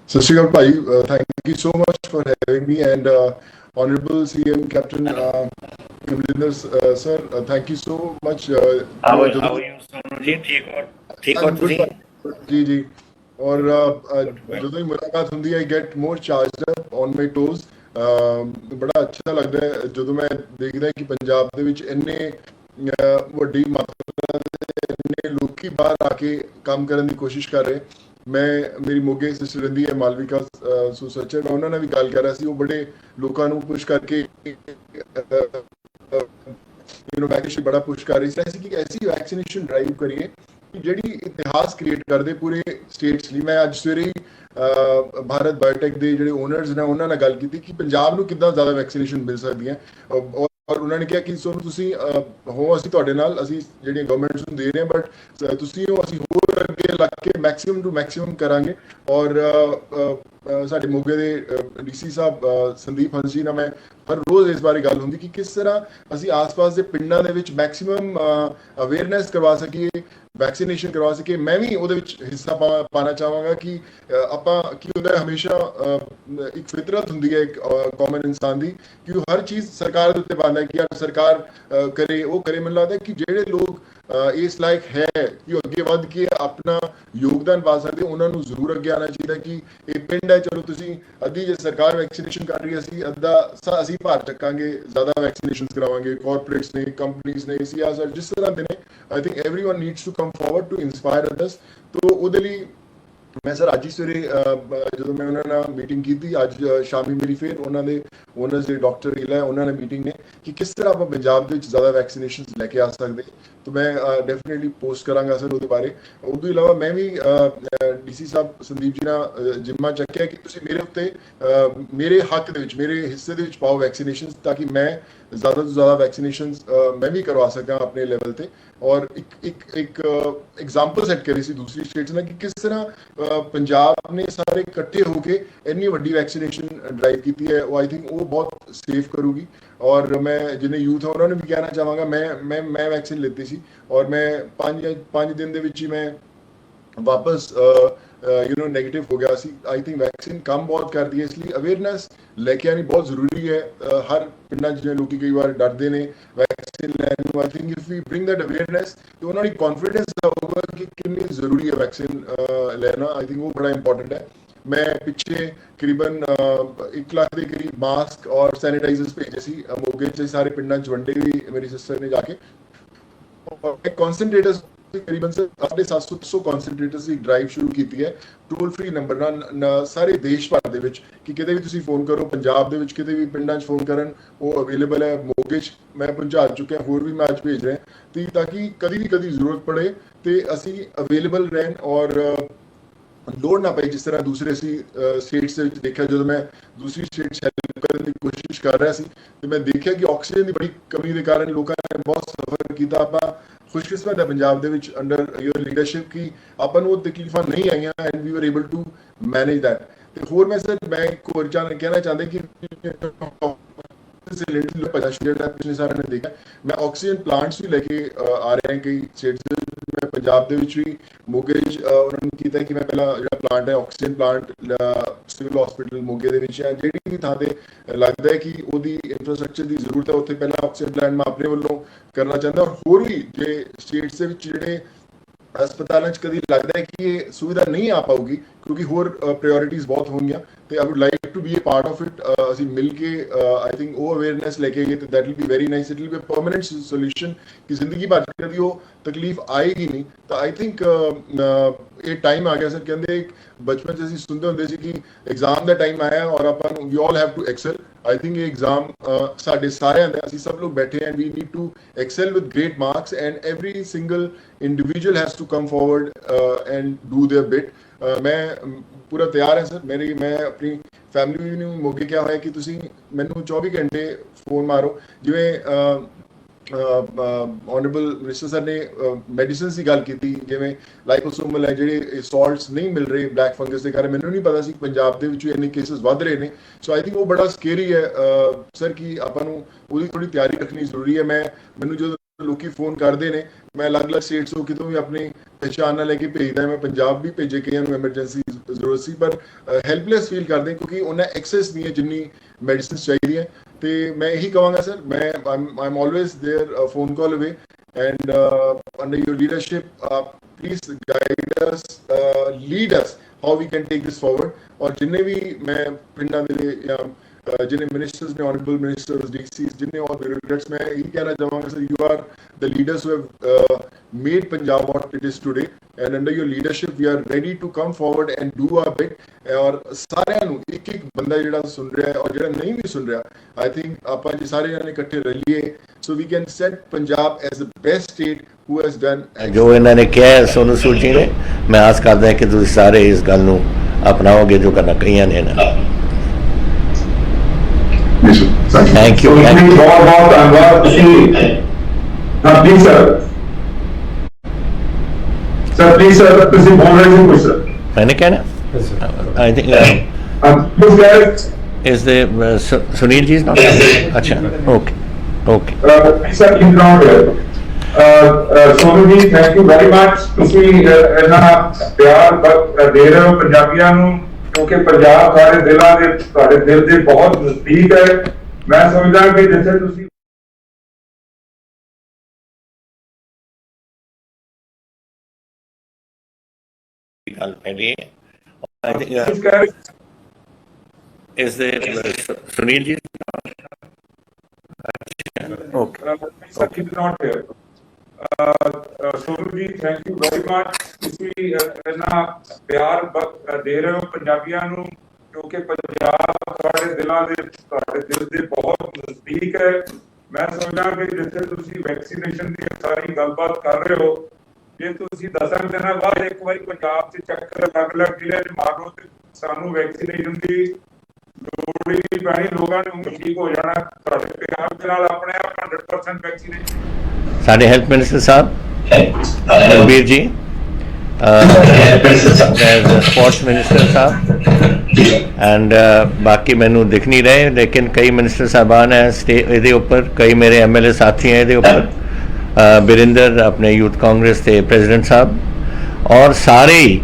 ਸਤਿ ਸ਼੍ਰੀ ਅਕਾਲ ਭਾਈ, thank you so much for having me and honorable CM Captain Kamlinder sir, thank you so much. How are you, Sonojit? ठीक हो I'm good ਤੁਸੀਂ? ਜੀ ਜੀ। ਔਰ Good, well. ਜਦੋਂ ਹੀ ਮੁਲਾਕਾਤ ਹੁੰਦੀ ਹੈ, I get more charged up on my toes। ਬੜਾ ਅੱਛਾ ਲੱਗਦਾ ਹੈ ਜਦੋਂ ਮੈਂ ਦੇਖਦਾ ਕਿ ਪੰਜਾਬ ਦੇ ਵਿੱਚ ਇੰਨੇ ਵੱਡੀ ਮਾਤਰਾ ਦੇ ਇੰਨੇ ਲੋਕੀ ਬਾਹਰ ਆ ਕੇ ਕੰਮ ਕਰਨ ਦੀ ਕੋਸ਼ਿਸ਼ ਕਰ ਰਹੇ। ਮੈਂ ਮੇਰੀ ਮੋਗੇ ਸਿਸਟਰ ਰਹਿੰਦੀ ਹੈ ਮਾਲਵਿਕਾ ਸੁਸੱਚਰ, ਮੈਂ ਉਹਨਾਂ ਨਾਲ ਵੀ ਗੱਲ ਕਰ ਰਿਹਾ ਸੀ। ਉਹ ਬੜੇ ਲੋਕਾਂ ਨੂੰ ਪੁਸ਼ ਕਰਕੇ ਵੈਕਸੀਨੇਸ਼ਨ ਬੜਾ ਪੁਸ਼ ਕਰ ਰਹੀ ਸੀ ਕਿ ਐਸੀ ਵੈਕਸੀਨੇਸ਼ਨ ਡਰਾਈਵ ਕਰੀਏ ਜਿਹੜੀ ਇਤਿਹਾਸ ਕ੍ਰੀਏਟ ਕਰਦੇ ਪੂਰੇ ਸਟੇਟਸ ਲਈ। ਮੈਂ ਅੱਜ ਸਵੇਰੇ ਭਾਰਤ ਬਾਇਓਟੈਕ ਦੇ ਜਿਹੜੇ ਓਨਰਸ ਨੇ ਉਹਨਾਂ ਨਾਲ ਗੱਲ ਕੀਤੀ ਕਿ ਪੰਜਾਬ ਨੂੰ ਕਿੱਦਾਂ ਜ਼ਿਆਦਾ ਵੈਕਸੀਨੇਸ਼ਨ ਮਿਲ ਸਕਦੀ ਹੈ। ਔਰ ਉਹਨਾਂ ਨੇ ਕਿਹਾ ਕਿ ਸੋ ਤੁਸੀਂ ਹੋ, ਅਸੀਂ ਤੁਹਾਡੇ ਨਾਲ, ਅਸੀਂ ਜਿਹੜੀਆਂ ਗਵਰਨਮੈਂਟਸ ਨੂੰ ਦੇ ਰਹੇ ਹਾਂ, ਬਟ ਤੁਸੀਂ ਹੋ, ਅਸੀਂ ਹੋਰ ਅੱਗੇ ਲੱਗ ਕੇ ਮੈਕਸਿਮਮ ਟੂ ਮੈਕਸਿਮਮ ਕਰਾਂਗੇ। ਔਰ ਸਾਡੇ ਮੋਗੇ ਦੇ DC ਸਾਹਿਬ ਸੰਦੀਪ ਹੰਸ ਜੀ ਨਾਲ ਮੈਂ ਹਰ ਰੋਜ਼ ਇਸ ਬਾਰੇ ਗੱਲ ਹੁੰਦੀ ਕਿ ਕਿਸ ਤਰ੍ਹਾਂ ਅਸੀਂ ਆਸ-ਪਾਸ ਦੇ ਪਿੰਡਾਂ ਦੇ ਵਿੱਚ ਮੈਕਸਿਮਮ ਅਵੇਅਰਨੈਸ ਕਰਵਾ ਸਕੀਏ, ਵੈਕਸੀਨੇਸ਼ਨ ਕਰਵਾ ਸਕੀਏ। ਮੈਂ ਵੀ ਉਹਦੇ ਵਿੱਚ ਹਿੱਸਾ ਪਾਣਾ ਚਾਹਾਂਗਾ ਕਿ ਆਪਾਂ ਕੀ ਹੁੰਦਾ ਹਮੇਸ਼ਾ ਇੱਕ ਫਿਤਰਤ ਹੁੰਦੀ ਹੈ ਇੱਕ ਕਾਮਨ ਇਨਸਾਨ ਦੀ ਕਿ ਉਹ ਹਰ ਚੀਜ਼ ਸਰਕਾਰ ਦੇ ਉੱਤੇ ਪਾਉਂਦਾ ਕਿ ਯਾਰ ਸਰਕਾਰ ਕਰੇ, ਉਹ ਕਰੇ। ਮੈਨੂੰ ਲੱਗਦਾ ਕਿ ਜਿਹੜੇ ਲੋਕ ਇਸ ਲਾਇਕ ਹੈ ਕਿ ਉਹ ਅੱਗੇ ਵੱਧ ਕੇ ਆਪਣਾ ਯੋਗਦਾਨ ਪਾ ਸਕਦੇ, ਉਹਨਾਂ ਨੂੰ ਜ਼ਰੂਰ ਅੱਗੇ ਆਉਣਾ ਚਾਹੀਦਾ ਕਿ ਇਹ ਪਿੰਡ ਹੈ, ਚਲੋ ਤੁਸੀਂ ਅੱਧੀ ਜੇ ਸਰਕਾਰ ਵੈਕਸੀਨੇਸ਼ਨ ਕਰ ਰਹੀ ਹੈ, ਅਸੀਂ ਭਾਰ ਚੱਕਾਂਗੇ, ਜ਼ਿਆਦਾ ਵੈਕਸੀਨੇਸ਼ਨ ਕਰਾਵਾਂਗੇ। ਕਾਰਪੋਰੇਟਸ ਨੇ, ਕੰਪਨੀਜ਼ ਨੇ, ਸੀਆਸਰ ਜਿਸ ਤਰ੍ਹਾਂ ਦੇ ਨੇ, I think everyone needs to come forward to inspire others. ਤੋ ਉਹਦੇ ਲਈ ਮੈਂ ਸਰ ਅੱਜ ਹੀ ਸਵੇਰੇ ਜਦੋਂ ਮੈਂ ਉਹਨਾਂ ਨਾਲ ਮੀਟਿੰਗ ਕੀਤੀ, ਅੱਜ ਸ਼ਾਮੀ ਮੇਰੀ ਫਿਰ ਉਹਨਾਂ ਦੇ ਓਨਰਸ ਦੇ ਡਾਕਟਰ ਹੀਲਾ ਉਹਨਾਂ ਨਾਲ ਮੀਟਿੰਗ ਨੇ ਕਿ ਕਿਸ ਤਰ੍ਹਾਂ ਆਪਾਂ ਪੰਜਾਬ ਦੇ ਵਿੱਚ ਜ਼ਿਆਦਾ ਵੈਕਸੀਨੇਸ਼ਨ ਲੈ ਕੇ ਆ ਸਕਦੇ। ਤਾਂ ਮੈਂ ਡੈਫੀਨੇਟਲੀ ਪੋਸਟ ਕਰਾਂਗਾ ਸਰ ਉਹਦੇ ਬਾਰੇ। ਉਸ ਤੋਂ ਇਲਾਵਾ ਮੈਂ ਵੀ DC ਸਾਹਿਬ ਸੰਦੀਪ ਜੀ ਨਾਲ ਜਿੰਮਾ ਚੱਕਿਆ ਕਿ ਤੁਸੀਂ ਮੇਰੇ ਉੱਤੇ ਮੇਰੇ ਹੱਕ ਦੇ ਵਿੱਚ, ਮੇਰੇ ਹਿੱਸੇ ਦੇ ਵਿੱਚ ਪਾਓ ਵੈਕਸੀਨੇਸ਼ਨ, ਤਾਂ ਕਿ ਮੈਂ ਜ਼ਿਆਦਾ ਤੋਂ ਜ਼ਿਆਦਾ ਵੈਕਸੀਨੇਸ਼ਨ ਮੈਂ ਵੀ ਕਰਵਾ ਸਕਾਂ ਆਪਣੇ ਲੈਵਲ ਤੇ। ਔਰ ਇੱਕ ਐਗਜ਼ਾਮਪਲ ਸੈੱਟ ਕਰੀ ਸੀ ਦੂਸਰੀ ਸਟੇਟਸ ਨਾਲ ਕਿ ਕਿਸ ਤਰ੍ਹਾਂ ਪੰਜਾਬ ਨੇ ਸਾਰੇ ਇਕੱਠੇ ਹੋ ਕੇ ਇੰਨੀ ਵੱਡੀ ਵੈਕਸੀਨੇਸ਼ਨ ਡਰਾਈਵ ਕੀਤੀ ਹੈ। ਉਹ ਆਈ ਥਿੰਕ ਉਹ ਬਹੁਤ ਸੇਫ ਕਰੂਗੀ। ਔਰ ਮੈਂ ਜਿੰਨੇ ਯੂਥ ਹੈ ਉਹਨਾਂ ਨੂੰ ਵੀ ਕਹਿਣਾ ਚਾਹਾਂਗਾ, ਮੈਂ ਵੈਕਸੀਨ ਲਿੱਤੀ ਸੀ ਔਰ ਮੈਂ 5 ਦਿਨ ਦੇ ਵਿੱਚ ਹੀ ਮੈਂ ਵਾਪਸ ਨੈਗੇਟਿਵ ਹੋ ਗਿਆ ਸੀ। ਆਈ ਥਿੰਕ ਵੈਕਸੀਨ ਕੰਮ ਬਹੁਤ ਕਰਦੀ ਹੈ, ਇਸ ਲਈ ਅਵੇਅਰਨੈਸ ਲੈ ਕੇ ਆਉਣੀ ਬਹੁਤ ਜ਼ਰੂਰੀ ਹੈ। ਹਰ ਪਿੰਡਾਂ 'ਚ ਜਿਹੜੇ ਲੋਕੀ ਕਈ ਵਾਰ ਡਰਦੇ ਨੇ ਵੈਕਸੀਨ ਲੈਣ ਨੂੰ, I think if we bring that awareness ਤੇ ਉਹਨਾਂ ਦੀ ਕੌਨਫੀਡੈਂਸ ਹੋਊਗਾ ਕਿ ਕਿੰਨੀ ਜ਼ਰੂਰੀ ਹੈ ਵੈਕਸੀਨ ਲੈਣਾ। ਆਈ ਥਿੰਕ ਉਹ ਬੜਾ ਇੰਪੋਰਟੈਂਟ ਹੈ। ਮੈਂ ਪਿੱਛੇ ਕਰੀਬਨ 1 ਲੱਖ ਦੇ ਕਰੀਬ ਮਾਸਕ ਔਰ ਸੈਨੀਟਾਈਜ਼ਰਸ ਭੇਜੇ ਸੀ ਮੋਗੇ 'ਚ, ਸਾਰੇ ਪਿੰਡਾਂ 'ਚ ਵੰਡੇ ਵੀ ਮੇਰੀ ਸਿਸਟਰ ਨੇ ਜਾ ਕੇ। ਔਰ ਕਨਸੈਂਟਰੇਟਰਸ ਤਕਰੀਬਨ 750 ਕਨਸੈਂਟਰੇਟਰਸ ਦੀ ਡਰਾਈਵ ਸ਼ੁਰੂ ਕੀਤੀ ਹੈ ਟੋਲ ਫ੍ਰੀ ਨੰਬਰ ਨਾਲ ਸਾਰੇ ਦੇਸ਼ ਭਰ ਦੇ ਵਿੱਚ ਕਿ ਕਿਤੇ ਵੀ ਤੁਸੀਂ ਫੋਨ ਕਰੋ, ਪੰਜਾਬ ਦੇ ਵਿੱਚ ਕਿਤੇ ਵੀ ਪਿੰਡਾਂ 'ਚ ਫੋਨ ਕਰਨ, ਉਹ ਅਵੇਲੇਬਲ ਹੈ। ਮੋਗੇ 'ਚ ਮੈਂ ਪਹੁੰਚਾ ਚੁੱਕਿਆ, ਹੋਰ ਵੀ ਮੈਂ ਅੱਜ ਭੇਜ ਰਿਹਾ ਤੇ ਤਾਂ ਕਿ ਕਦੀ ਵੀ ਕਦੀ ਜ਼ਰੂਰਤ ਪੜੇ ਤੇ ਅਸੀਂ ਅਵੇਲੇਬਲ ਰਹਿਣ ਔਰ ਲੋੜ ਨਾ ਪਏ। ਜਿਸ ਤਰ੍ਹਾਂ ਦੂਸਰੇ ਅਸੀਂ ਸਟੇਟਸ ਦੇ ਵਿੱਚ ਦੇਖਿਆ, ਜਦੋਂ ਮੈਂ ਦੂਸਰੀ ਸਟੇਟਸ ਹੈਲਪ ਕਰਨ ਦੀ ਕੋਸ਼ਿਸ਼ ਕਰ ਰਿਹਾ ਸੀ ਤੇ ਮੈਂ ਦੇਖਿਆ ਕਿ ਆਕਸੀਜਨ ਦੀ ਬੜੀ ਕਮੀ ਦੇ ਕਾਰਨ ਲੋਕਾਂ ਨੇ ਬਹੁਤ ਸਫਰ ਕੀਤਾ। ਆਪਾਂ ਖੁਸ਼ਕਿਸਮਤ ਹੈ ਪੰਜਾਬ ਦੇ ਵਿੱਚ ਅੰਡਰ ਯੂਅਰ ਲੀਡਰਸ਼ਿਪ ਕਿ ਆਪਾਂ ਨੂੰ ਉਹ ਤਕਲੀਫਾਂ ਨਹੀਂ ਆਈਆਂ ਐਂਡ ਵੀ ਵਰ ਏਬਲ ਟੂ ਮੈਨੇਜ ਦੈਟ। ਤੇ ਹੋਰ ਮੈਂ ਸਰ ਮੈਂ ਇੱਕ ਹੋਰ ਕਹਿਣਾ ਚਾਹੁੰਦਾ ਕਿ ਪਿਛਲੇ ਸਾਲ ਨੇ ਦੇਖਿਆ ਮੈਂ ਆਕਸੀਜਨ ਪਲਾਂਟਸ ਵੀ ਲੈ ਕੇ ਆ ਰਹੇ ਹਾਂ ਕਈ ਸਟੇਟਸ। ਮੈਂ ਪੰਜਾਬ ਦੇ ਵਿੱਚ ਵੀ ਮੋਗੇ 'ਚ ਉਹਨਾਂ ਨੂੰ ਕੀਤਾ ਕਿ ਮੈਂ ਪਹਿਲਾਂ ਜਿਹੜਾ ਪਲਾਂਟ ਹੈ ਆਕਸੀਜਨ ਪਲਾਂਟ ਸਿਵਲ ਹਸਪੀਟਲ ਮੋਗੇ ਦੇ ਵਿੱਚ, ਜਿਹੜੀ ਵੀ ਥਾਂ ਤੇ ਲੱਗਦਾ ਹੈ ਕਿ ਉਹਦੀ ਇਨਫਰਾਸਟ੍ਰਕਚਰ ਦੀ ਜ਼ਰੂਰਤ ਹੈ, ਉੱਥੇ ਪਹਿਲਾਂ ਆਕਸੀਜਨ ਪਲਾਂਟ ਮੈਂ ਆਪਣੇ ਵੱਲੋਂ ਕਰਨਾ ਚਾਹੁੰਦਾ। ਔਰ ਹੋਰ ਵੀ ਜੇ ਸਟੇਟਸ ਦੇ ਵਿੱਚ ਜਿਹੜੇ ਹਸਪਤਾਲਾਂ 'ਚ ਕਦੀ ਲੱਗਦਾ ਹੈ ਕਿ ਇਹ ਸੁਵਿਧਾ ਨਹੀਂ ਆ ਪਾਊਗੀ ਕਿਉਂਕਿ ਹੋਰ ਪ੍ਰਾਇਓਰਿਟੀਜ਼ ਬਹੁਤ ਹੋਣਗੀਆਂ ਤੇ I would like to be a part of it. ਅਸੀਂ ਮਿਲ ਕੇ ਆਈ ਥਿੰਕ ਉਹ ਅਵੇਅਰਨੈਸ ਲੈ ਕੇ ਗਏ ਤੇ that will be very nice. It will be a permanent solution ਕਿ ਜ਼ਿੰਦਗੀ ਭਰ ਕਦੀ ਉਹ ਤਕਲੀਫ ਆਏਗੀ ਨਹੀਂ। ਤਾਂ ਆਈ ਥਿੰਕ ਇਹ ਟਾਈਮ ਆ ਗਿਆ ਸਰ। ਕਹਿੰਦੇ ਬਚਪਨ 'ਚ ਅਸੀਂ ਸੁਣਦੇ ਹੁੰਦੇ ਸੀ ਕਿ ਐਗਜ਼ਾਮ ਦਾ ਟਾਈਮ ਆਇਆ ਔਰ ਆਪਾਂ ਨੂੰ ਵੀ all have to excel. I think ਇਹ ਐਗਜ਼ਾਮ ਸਾਡੇ ਸਾਰਿਆਂ ਦਾ, ਅਸੀਂ ਸਭ ਲੋਕ ਬੈਠੇ and we need to excel with great marks and every single individual has to come forward and do their bit. ਮੈਂ ਪੂਰਾ ਤਿਆਰ ਹਾਂ ਸਰ। ਮੈਂ ਆਪਣੀ ਫੈਮਿਲੀ ਨੂੰ ਮੌਕੇ ਕਿਹਾ ਹੋਇਆ ਕਿ ਤੁਸੀਂ ਮੈਨੂੰ 24 ਘੰਟੇ ਫੋਨ ਮਾਰੋ। ਜਿਵੇਂ ਆਨਰੇਬਲ ਮਿਨਿਸਟਰ ਸਰ ਨੇ ਮੈਡੀਸਿਨਸ ਦੀ ਗੱਲ ਕੀਤੀ, ਜਿਵੇਂ ਲਾਈਕੋਸੋਮਲ ਹੈ, ਜਿਹੜੇ ਸਾਲਟਸ ਨਹੀਂ ਮਿਲ ਰਹੇ ਬਲੈਕ ਫੰਗਸ ਦੇ ਕਾਰਨ। ਮੈਨੂੰ ਨਹੀਂ ਪਤਾ ਸੀ ਪੰਜਾਬ ਦੇ ਵਿੱਚ ਵੀ ਇੰਨੇ ਕੇਸਿਸ ਵੱਧ ਰਹੇ ਨੇ। ਸੋ ਆਈ ਥਿੰਕ ਉਹ ਬੜਾ ਸਕੇਰੀ ਹੈ ਸਰ ਕਿ ਆਪਾਂ ਨੂੰ ਉਹਦੀ ਥੋੜੀ ਤਿਆਰੀ ਰੱਖਣੀ ਜ਼ਰੂਰੀ ਹੈ। ਮੈਨੂੰ ਜਦੋਂ ਲੋਕੀ ਫੋਨ ਕਰਦੇ ਨੇ मैं अलग-अलग स्टेट्स ਤੋਂ ਕਿਤੋਂ ਵੀ ਆਪਣੀ ਪਹਿਚਾਣ ਨਾਲ ਲੈ ਕੇ ਭੇਜਦਾ। ਮੈਂ ਪੰਜਾਬ ਵੀ ਭੇਜੇ ਕਈਆਂ ਨੂੰ ਐਮਰਜੈਂਸੀ ਜ਼ਰੂਰਤ ਸੀ, ਪਰ ਹੈਲਪਲੈਸ ਫੀਲ ਕਰਦੇ ਕਿਉਂਕਿ ਉਹਨਾਂ ਐਕਸੈਸ ਨਹੀਂ ਹੈ ਜਿੰਨੀ ਮੈਡੀਸਿਨਸ ਚਾਹੀਦੀਆਂ। ਤੇ ਮੈਂ ਇਹੀ ਕਹਾਂਗਾ ਸਰ, ਮੈਂ am always there phone call away and under your leadership please guide us, lead us how we can take this forward. ਔਰ ਜਿੰਨੇ ਵੀ ਮੈਂ ਪਿੰਡਾਂ ਦੇ ਜਾਂ जिन्हें मिनिस्टर्स ने, ऑनरेबल मिनिस्टर्स, डीसीज, जिन्हें और ब्यूरोक्रेट्स, मैं यही कहना चाहूँगा sir, you are the leaders who have made Punjab what it is today and under your leadership we are ready to come forward and do our bit. और सारिਆਂ ਨੂੰ ਇੱਕ ਇੱਕ ਬੰਦਾ ਜਿਹੜਾ ਸੁਣ ਰਿਹਾ ਹੈ ਔਰ ਜਿਹੜਾ ਨਹੀਂ ਵੀ ਸੁਣ ਰਿਹਾ, आई थिंक ਆਪਾਂ ਜੇ ਸਾਰੇ ਜਣੇ ਇਕੱਠੇ ਰਲੀਏ so we can set Punjab as the best state who has done ਜੋ ਇਹਨਾਂ ਨੇ ਕਿਹਾ ਹੈ ਸੋਨੂ ਸੂਦ ਜੀ ਨੇ, ਮੈਂ ਆਸ ਕਰਦਾ ਕਿ ਤੁਸੀਂ ਸਾਰੇ ਇਸ ਗੱਲ ਨੂੰ ਅਪਣਾਓਗੇ ਜੋ ਕਰਨਾ ਕਈਆਂ ਨੇ ਨਾ। Thank you. बहुत बहुत धन्यवाद। प्लीज सर, प्लीज सर, ਤੁਸੀਂ ਬੋਲ ਰਹੇ ਹੋ ਕੁਝ ਸਰ? मैंने कहना I think please guys, is the Sunil ji is not अच्छा okay sir in ground Sonu ਜੀ, ਥੈਂਕ ਯੂ ਵੈਰੀ ਮਚ। ਤੁਸੀਂ ਇਹਨਾਂ ਪਿਆਰ ਦੇ ਰਹੇ ਹੋ ਪੰਜਾਬੀਆਂ ਨੂੰ, ਕਿਉਂਕਿ ਪੰਜਾਬ ਸਾਡੇ ਦਿਲਾਂ ਦੇ, ਤੁਹਾਡੇ ਦਿਲ ਦੇ ਬਹੁਤ ਨਜ਼ਦੀਕ ਹੈ। ਮੈਂ ਸਮਝਦਾ ਕਿ ਜਿੱਥੇ ਤੁਸੀਂ ਗੱਲ ਪਹਿਲੀ I think is the Sunil ji okay sir keep not here। Sonu ਜੀ, ਥੈਂਕ ਯੂ ਵੈਰੀ ਮਚ। ਤੁਸੀਂ ਇਹਨਾਂ ਪਿਆਰ ਦੇ ਰਹੇ ਹੋ ਪੰਜਾਬੀਆਂ ਨੂੰ, ਕਿਉਂਕਿ ਪੰਜਾਬ ਤੁਹਾਡੇ ਦਿਲਾਂ ਦੇ, ਤੁਹਾਡੇ ਦਿਲ ਦੇ ਬਹੁਤ ਨਜ਼ਦੀਕ ਹੈ। ਮੈਂ ਸਮਝਦਾ ਕਿ ਜਿੱਥੇ ਤੁਸੀਂ ਵੈਕਸੀਨੇਸ਼ਨ ਦੀ ਸਾਰੀ ਗੱਲਬਾਤ ਕਰ ਰਹੇ ਹੋ, ਜੇ ਤੁਸੀਂ 10 ਦਿਨਾਂ ਬਾਅਦ ਇੱਕ ਵਾਰੀ ਪੰਜਾਬ 'ਚ ਚੱਕਰ ਅਲੱਗ-ਅਲੱਗ ਜ਼ਿਲ੍ਹਿਆਂ 'ਚ ਮਾਰੋ ਤੇ ਸਾਨੂੰ ਵੈਕਸੀਨੇਸ਼ਨ ਦੀ ਲੋੜ ਹੀ ਨਹੀਂ ਪੈਣੀ, ਲੋਕਾਂ ਨੂੰ ਠੀਕ ਹੋ ਜਾਣਾ ਤੁਹਾਡੇ ਪਿਆਰ ਦੇ ਨਾਲ, ਆਪਣੇ ਆਪ 100% ਵੈਕਸੀਨੇਸ਼ਨ। ਸਾਡੇ ਹੈਲਥ ਮਿਨਿਸਟਰ ਸਾਹਿਬ ਬਲਬੀਰ ਜੀ, ਸਪੋਰਟਸ ਮਿਨਿਸਟਰ ਸਾਹਿਬ ਐਂਡ ਬਾਕੀ ਮੈਨੂੰ ਦਿਖ ਨਹੀਂ ਰਹੇ, ਲੇਕਿਨ ਕਈ ਮਿਨਿਸਟਰ ਸਾਹਿਬਾਨ ਹੈ ਇਹਦੇ ਉੱਪਰ, ਕਈ ਮੇਰੇ ਐਮਐਲਏ ਸਾਥੀ ਹੈ ਇਹਦੇ ਉੱਪਰ, ਬਿਰਿੰਦਰ ਆਪਣੇ ਯੂਥ ਕਾਂਗਰਸ ਦੇ ਪ੍ਰੈਜ਼ੀਡੈਂਟ ਸਾਹਿਬ, ਔਰ ਸਾਰੇ ਹੀ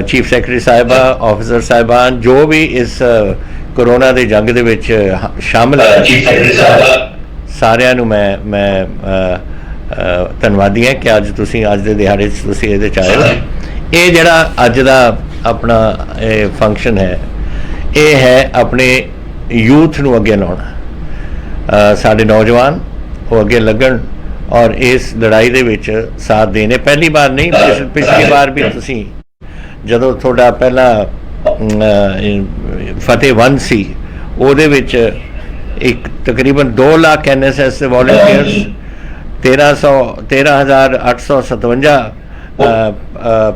ਚੀਫ ਸੈਕਟਰੀ ਸਾਹਿਬਾ, ਆਫਿਸਰ ਸਾਹਿਬਾਨ ਜੋ ਵੀ ਇਸ ਕੋਰੋਨਾ ਦੇ ਜੰਗ ਦੇ ਵਿੱਚ ਸ਼ਾਮਲ ਹੈ, ਸਾਰਿਆਂ ਨੂੰ ਮੈਂ ਧੰਨਵਾਦੀ ਹਾਂ ਕਿ ਅੱਜ ਤੁਸੀਂ ਅੱਜ ਦੇ ਦਿਹਾੜੇ 'ਚ ਤੁਸੀਂ ਇਹਦੇ 'ਚ ਆਏ ਹੋ। ਇਹ ਜਿਹੜਾ ਅੱਜ ਦਾ ਆਪਣਾ ਇਹ ਫੰਕਸ਼ਨ ਹੈ, ਇਹ ਹੈ ਆਪਣੇ ਯੂਥ ਨੂੰ ਅੱਗੇ ਲਾਉਣਾ। ਸਾਡੇ ਨੌਜਵਾਨ ਉਹ ਅੱਗੇ ਲੱਗਣ ਔਰ ਇਸ ਲੜਾਈ ਦੇ ਵਿੱਚ ਸਾਥ ਦੇਣੇ। ਪਹਿਲੀ ਵਾਰ ਨਹੀਂ, ਪਿਛਲੀ ਵਾਰ ਵੀ ਤੁਸੀਂ ਜਦੋਂ ਤੁਹਾਡਾ ਪਹਿਲਾ ਫਤਿਹ 1 ਸੀ, ਉਹਦੇ ਵਿੱਚ ਇੱਕ ਤਕਰੀਬਨ 2 ਲੱਖ NSS ਦੇ ਵੋਲੰਟੀਅਰਸ, 13,857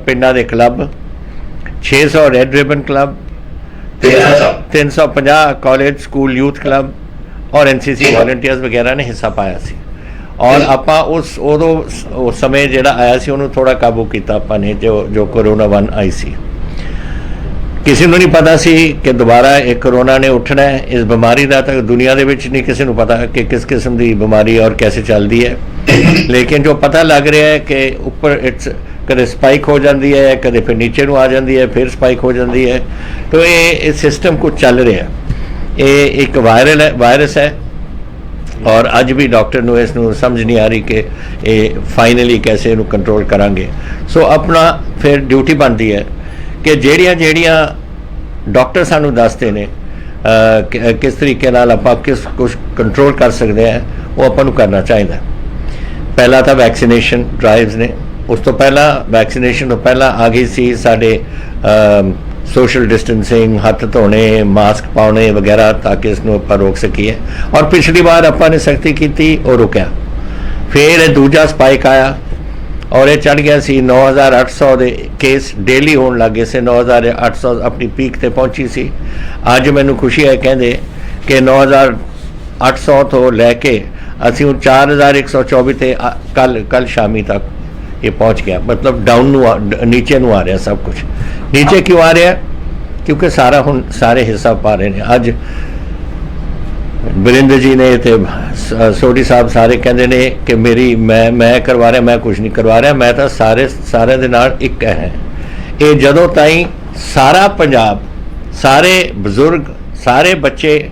ਪਿੰਡਾਂ ਦੇ club, 600 red ribbon club, 350 college school youth club ਔਰ NCC ਵੋਲੰਟੀਅਰਸ ਵਗੈਰਾ ਨੇ ਹਿੱਸਾ ਪਾਇਆ ਸੀ। ਔਰ ਆਪਾਂ ਉਸ ਸਮੇਂ ਜਿਹੜਾ ਆਇਆ ਸੀ ਉਹਨੂੰ ਥੋੜ੍ਹਾ ਕਾਬੂ ਕੀਤਾ ਆਪਾਂ ਨੇ, ਜੋ ਕੋਰੋਨਾ 1 ਆਈ ਸੀ। ਕਿਸੇ ਨੂੰ ਨਹੀਂ ਪਤਾ ਸੀ ਕਿ ਦੁਬਾਰਾ ਇਹ ਕੋਰੋਨਾ ਨੇ ਉੱਠਣਾ ਹੈ। ਇਸ ਬਿਮਾਰੀ ਦਾ ਤਾਂ ਦੁਨੀਆ ਦੇ ਵਿੱਚ ਨਹੀਂ ਕਿਸੇ ਨੂੰ ਪਤਾ ਕਿ ਕਿਸ ਕਿਸਮ ਦੀ ਬਿਮਾਰੀ ਔਰ ਕੈਸੇ ਚੱਲਦੀ ਹੈ, ਲੇਕਿਨ ਜੋ ਪਤਾ ਲੱਗ ਰਿਹਾ ਹੈ ਕਿ ਉੱਪਰ ਕਦੇ ਸਪਾਈਕ ਹੋ ਜਾਂਦੀ ਹੈ, ਕਦੇ ਫਿਰ ਨੀਚੇ ਨੂੰ ਆ ਜਾਂਦੀ ਹੈ, ਫਿਰ ਸਪਾਈਕ ਹੋ ਜਾਂਦੀ ਹੈ। ਤਾਂ ਇਹ ਸਿਸਟਮ ਕੁਝ ਚੱਲ ਰਿਹਾ। ਇਹ ਇੱਕ ਵਾਇਰਸ ਹੈ ਔਰ ਅੱਜ ਵੀ ਡਾਕਟਰ ਨੂੰ ਇਸ ਨੂੰ ਸਮਝ ਨਹੀਂ ਆ ਰਹੀ ਕਿ ਇਹ ਫਾਈਨਲੀ ਕੈਸੇ ਇਹਨੂੰ ਕੰਟਰੋਲ ਕਰਾਂਗੇ। ਸੋ ਆਪਣਾ ਫਿਰ ਡਿਊਟੀ ਬਣਦੀ ਹੈ ਕਿ ਜਿਹੜੀਆਂ ਡਾਕਟਰ ਸਾਨੂੰ ਦੱਸਦੇ ਨੇ ਕਿਸ ਤਰੀਕੇ ਨਾਲ ਆਪਾਂ ਕੁਝ ਕੰਟਰੋਲ ਕਰ ਸਕਦੇ ਹਾਂ, ਉਹ ਆਪਾਂ ਨੂੰ ਕਰਨਾ ਚਾਹੀਦਾ। ਪਹਿਲਾਂ ਤਾਂ ਵੈਕਸੀਨੇਸ਼ਨ ਡਰਾਈਵਸ ਨੇ, ਉਸ ਤੋਂ ਪਹਿਲਾਂ ਵੈਕਸੀਨੇਸ਼ਨ ਤੋਂ ਪਹਿਲਾਂ ਆ ਗਈ ਸੀ ਸਾਡੇ ਸੋਸ਼ਲ ਡਿਸਟੈਂਸਿੰਗ, ਹੱਥ ਧੋਣੇ, ਮਾਸਕ ਪਾਉਣੇ ਵਗੈਰਾ, ਤਾਂ ਕਿ ਇਸ ਨੂੰ ਆਪਾਂ ਰੋਕ ਸਕੀਏ। ਔਰ ਪਿਛਲੀ ਵਾਰ ਆਪਾਂ ਨੇ ਸਖਤੀ ਕੀਤੀ, ਉਹ ਰੁਕਿਆ। ਫਿਰ ਇਹ ਦੂਜਾ ਸਪਾਈਕ ਆਇਆ ਔਰ ਇਹ ਚੜ੍ਹ ਗਿਆ ਸੀ 9,800 ਦੇ ਕੇਸ ਡੇਲੀ ਹੋਣ ਲੱਗੇ ਸੀ। 9,800 ਆਪਣੀ ਪੀਕ ਤੇ ਪਹੁੰਚੀ ਸੀ। ਅੱਜ ਮੈਨੂੰ ਖੁਸ਼ੀ ਹੈ ਕਹਿੰਦੇ ਕਿ 9,800 ਤੋਂ ਲੈ ਕੇ ਅਸੀਂ ਹੁਣ 4,124 ਤੇ ਕੱਲ ਸ਼ਾਮੀ ਤੱਕ ਇਹ ਪਹੁੰਚ ਗਿਆ। ਮਤਲਬ ਡਾਊਨ ਨੂੰ, ਨੀਚੇ ਨੂੰ ਆ ਰਿਹਾ ਸਭ ਕੁਝ। ਨੀਚੇ ਕਿਉਂ ਆ ਰਿਹਾ? ਕਿਉਂਕਿ ਸਾਰੇ ਹਿੱਸਾ ਪਾ ਰਹੇ ਨੇ। ਅੱਜ ਵਰਿੰਦਰ ਜੀ ਨੇ ਤੇ ਸੋਢੀ ਸਾਹਿਬ ਸਾਰੇ ਕਹਿੰਦੇ ਨੇ ਕਿ ਮੇਰੀ ਮੈਂ ਕਰਵਾ ਰਿਹਾ, ਮੈਂ ਕੁਝ ਨਹੀਂ ਕਰਵਾ ਰਿਹਾ, ਮੈਂ ਤਾਂ ਸਾਰਿਆਂ ਦੇ ਨਾਲ ਇੱਕ ਹੈ। ਇਹ ਜਦੋਂ ਤਾਈਂ ਸਾਰਾ ਪੰਜਾਬ, ਸਾਰੇ ਬਜ਼ੁਰਗ, ਸਾਰੇ ਬੱਚੇ,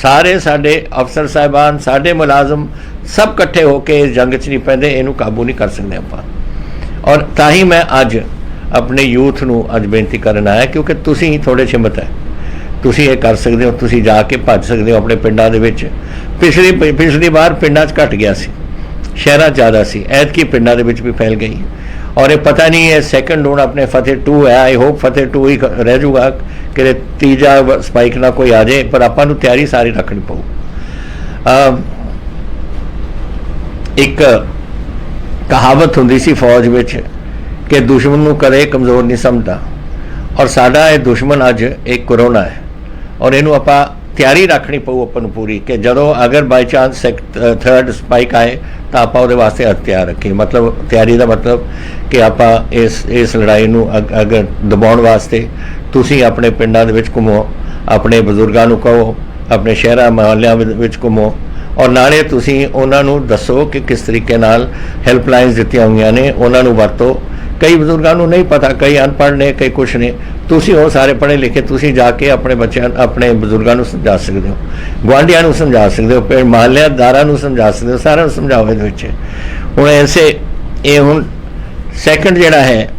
ਸਾਰੇ ਸਾਡੇ ਅਫਸਰ ਸਾਹਿਬਾਨ, ਸਾਡੇ ਮੁਲਾਜ਼ਮ ਸਭ ਇਕੱਠੇ ਹੋ ਕੇ ਇਸ ਜੰਗ 'ਚ ਨਹੀਂ ਪੈਂਦੇ, ਇਹਨੂੰ ਕਾਬੂ ਨਹੀਂ ਕਰ ਸਕਦੇ ਆਪਾਂ। ਔਰ ਤਾਂ ਹੀ ਮੈਂ ਅੱਜ ਆਪਣੇ ਯੂਥ ਨੂੰ ਅੱਜ ਬੇਨਤੀ ਕਰਨ ਆਇਆ, ਕਿਉਂਕਿ ਤੁਸੀਂ ਥੋੜ੍ਹੇ ਹਿੰਮਤ ਹੈ, ਤੁਸੀਂ ਇਹ ਕਰ ਸਕਦੇ ਹੋ, ਤੁਸੀਂ ਜਾ ਕੇ ਭੱਜ ਸਕਦੇ ਹੋ ਆਪਣੇ ਪਿੰਡਾਂ ਦੇ ਵਿੱਚ। ਪਿਛਲੀ ਵਾਰ ਪਿੰਡਾਂ 'ਚ ਘਟ ਗਿਆ ਸੀ, ਸ਼ਹਿਰਾਂ 'ਚ ਜ਼ਿਆਦਾ ਸੀ, ਐਤਕੀ ਪਿੰਡਾਂ ਦੇ ਵਿੱਚ ਵੀ ਫੈਲ ਗਈ। ਔਰ ਇਹ ਪਤਾ ਨਹੀਂ ਇਹ ਸੈਕੰਡ ਹੁਣ ਆਪਣੇ ਫਤਿਹ 2 ਹੈ, ਆਈ ਹੋਪ ਫਤਿਹ 2 ਹੀ ਰਹਿ ਜਾਊਗਾ ਕਿ ਤੀਜਾ ਸਪਾਈਕ ਨਾ ਕੋਈ ਆ ਜਾਏ, ਪਰ ਆਪਾਂ ਨੂੰ ਤਿਆਰੀ ਸਾਰੀ ਰੱਖਣੀ ਪਊ। ਇੱਕ ਕਹਾਵਤ ਹੁੰਦੀ ਸੀ ਫੌਜ ਵਿੱਚ ਕਿ ਦੁਸ਼ਮਣ ਨੂੰ ਕਦੇ ਕਮਜ਼ੋਰ ਨਹੀਂ ਸਮਝਦਾ, ਔਰ ਸਾਡਾ ਇਹ ਦੁਸ਼ਮਣ ਅੱਜ ਇੱਕ ਕਰੋਨਾ ਹੈ, ਔਰ ਇਹਨੂੰ ਆਪਾਂ ਤਿਆਰੀ ਰੱਖਣੀ ਪਊ ਆਪਾਂ ਨੂੰ ਪੂਰੀ, ਕਿ ਜਦੋਂ ਅਗਰ ਬਾਈ ਚਾਂਸ ਥਰਡ ਸਪਾਈਕ ਆਏ ਤਾਂ ਆਪਾਂ ਉਹਦੇ ਵਾਸਤੇ ਤਿਆਰ ਰੱਖੀਏ। ਮਤਲਬ ਤਿਆਰੀ ਦਾ ਮਤਲਬ ਕਿ ਆਪਾਂ ਇਸ ਲੜਾਈ ਨੂੰ ਅਗਰ ਦਬਾਉਣ ਵਾਸਤੇ ਤੁਸੀਂ ਆਪਣੇ ਪਿੰਡਾਂ ਦੇ ਵਿੱਚ ਘੁੰਮੋ, ਆਪਣੇ ਬਜ਼ੁਰਗਾਂ ਨੂੰ ਕਹੋ, ਆਪਣੇ ਸ਼ਹਿਰਾਂ ਮੁਹੱਲਿਆਂ ਵਿੱਚ ਘੁੰਮੋ, ਔਰ ਨਾਲੇ ਤੁਸੀਂ ਉਹਨਾਂ ਨੂੰ ਦੱਸੋ ਕਿ ਕਿਸ ਤਰੀਕੇ ਨਾਲ ਹੈਲਪਲਾਈਨਸ ਦਿੱਤੀਆਂ ਹੋਈਆਂ ਨੇ, ਉਹਨਾਂ ਨੂੰ ਵਰਤੋ। ਕਈ ਬਜ਼ੁਰਗਾਂ ਨੂੰ ਨਹੀਂ ਪਤਾ, ਕਈ ਅਨਪੜ੍ਹ ਨੇ, ਕਈ ਕੁਛ ਨੇ, ਤੁਸੀਂ ਉਹ ਸਾਰੇ ਪੜ੍ਹੇ ਲਿਖੇ, ਤੁਸੀਂ ਜਾ ਕੇ ਆਪਣੇ ਬੱਚਿਆਂ, ਆਪਣੇ ਬਜ਼ੁਰਗਾਂ ਨੂੰ ਸਮਝਾ ਸਕਦੇ ਹੋ, ਗੁਆਂਢੀਆਂ ਨੂੰ ਸਮਝਾ ਸਕਦੇ ਹੋ, ਪਿੰਡ ਮੁਹੱਲਿਆਦਾਰਾਂ ਨੂੰ ਸਮਝਾ ਸਕਦੇ ਹੋ, ਸਾਰਿਆਂ ਨੂੰ ਸਮਝਾਓ ਇਹਦੇ ਵਿੱਚ। ਹੁਣ ਇਹ ਹੁਣ ਸੈਕੰਡ ਜਿਹੜਾ ਹੈ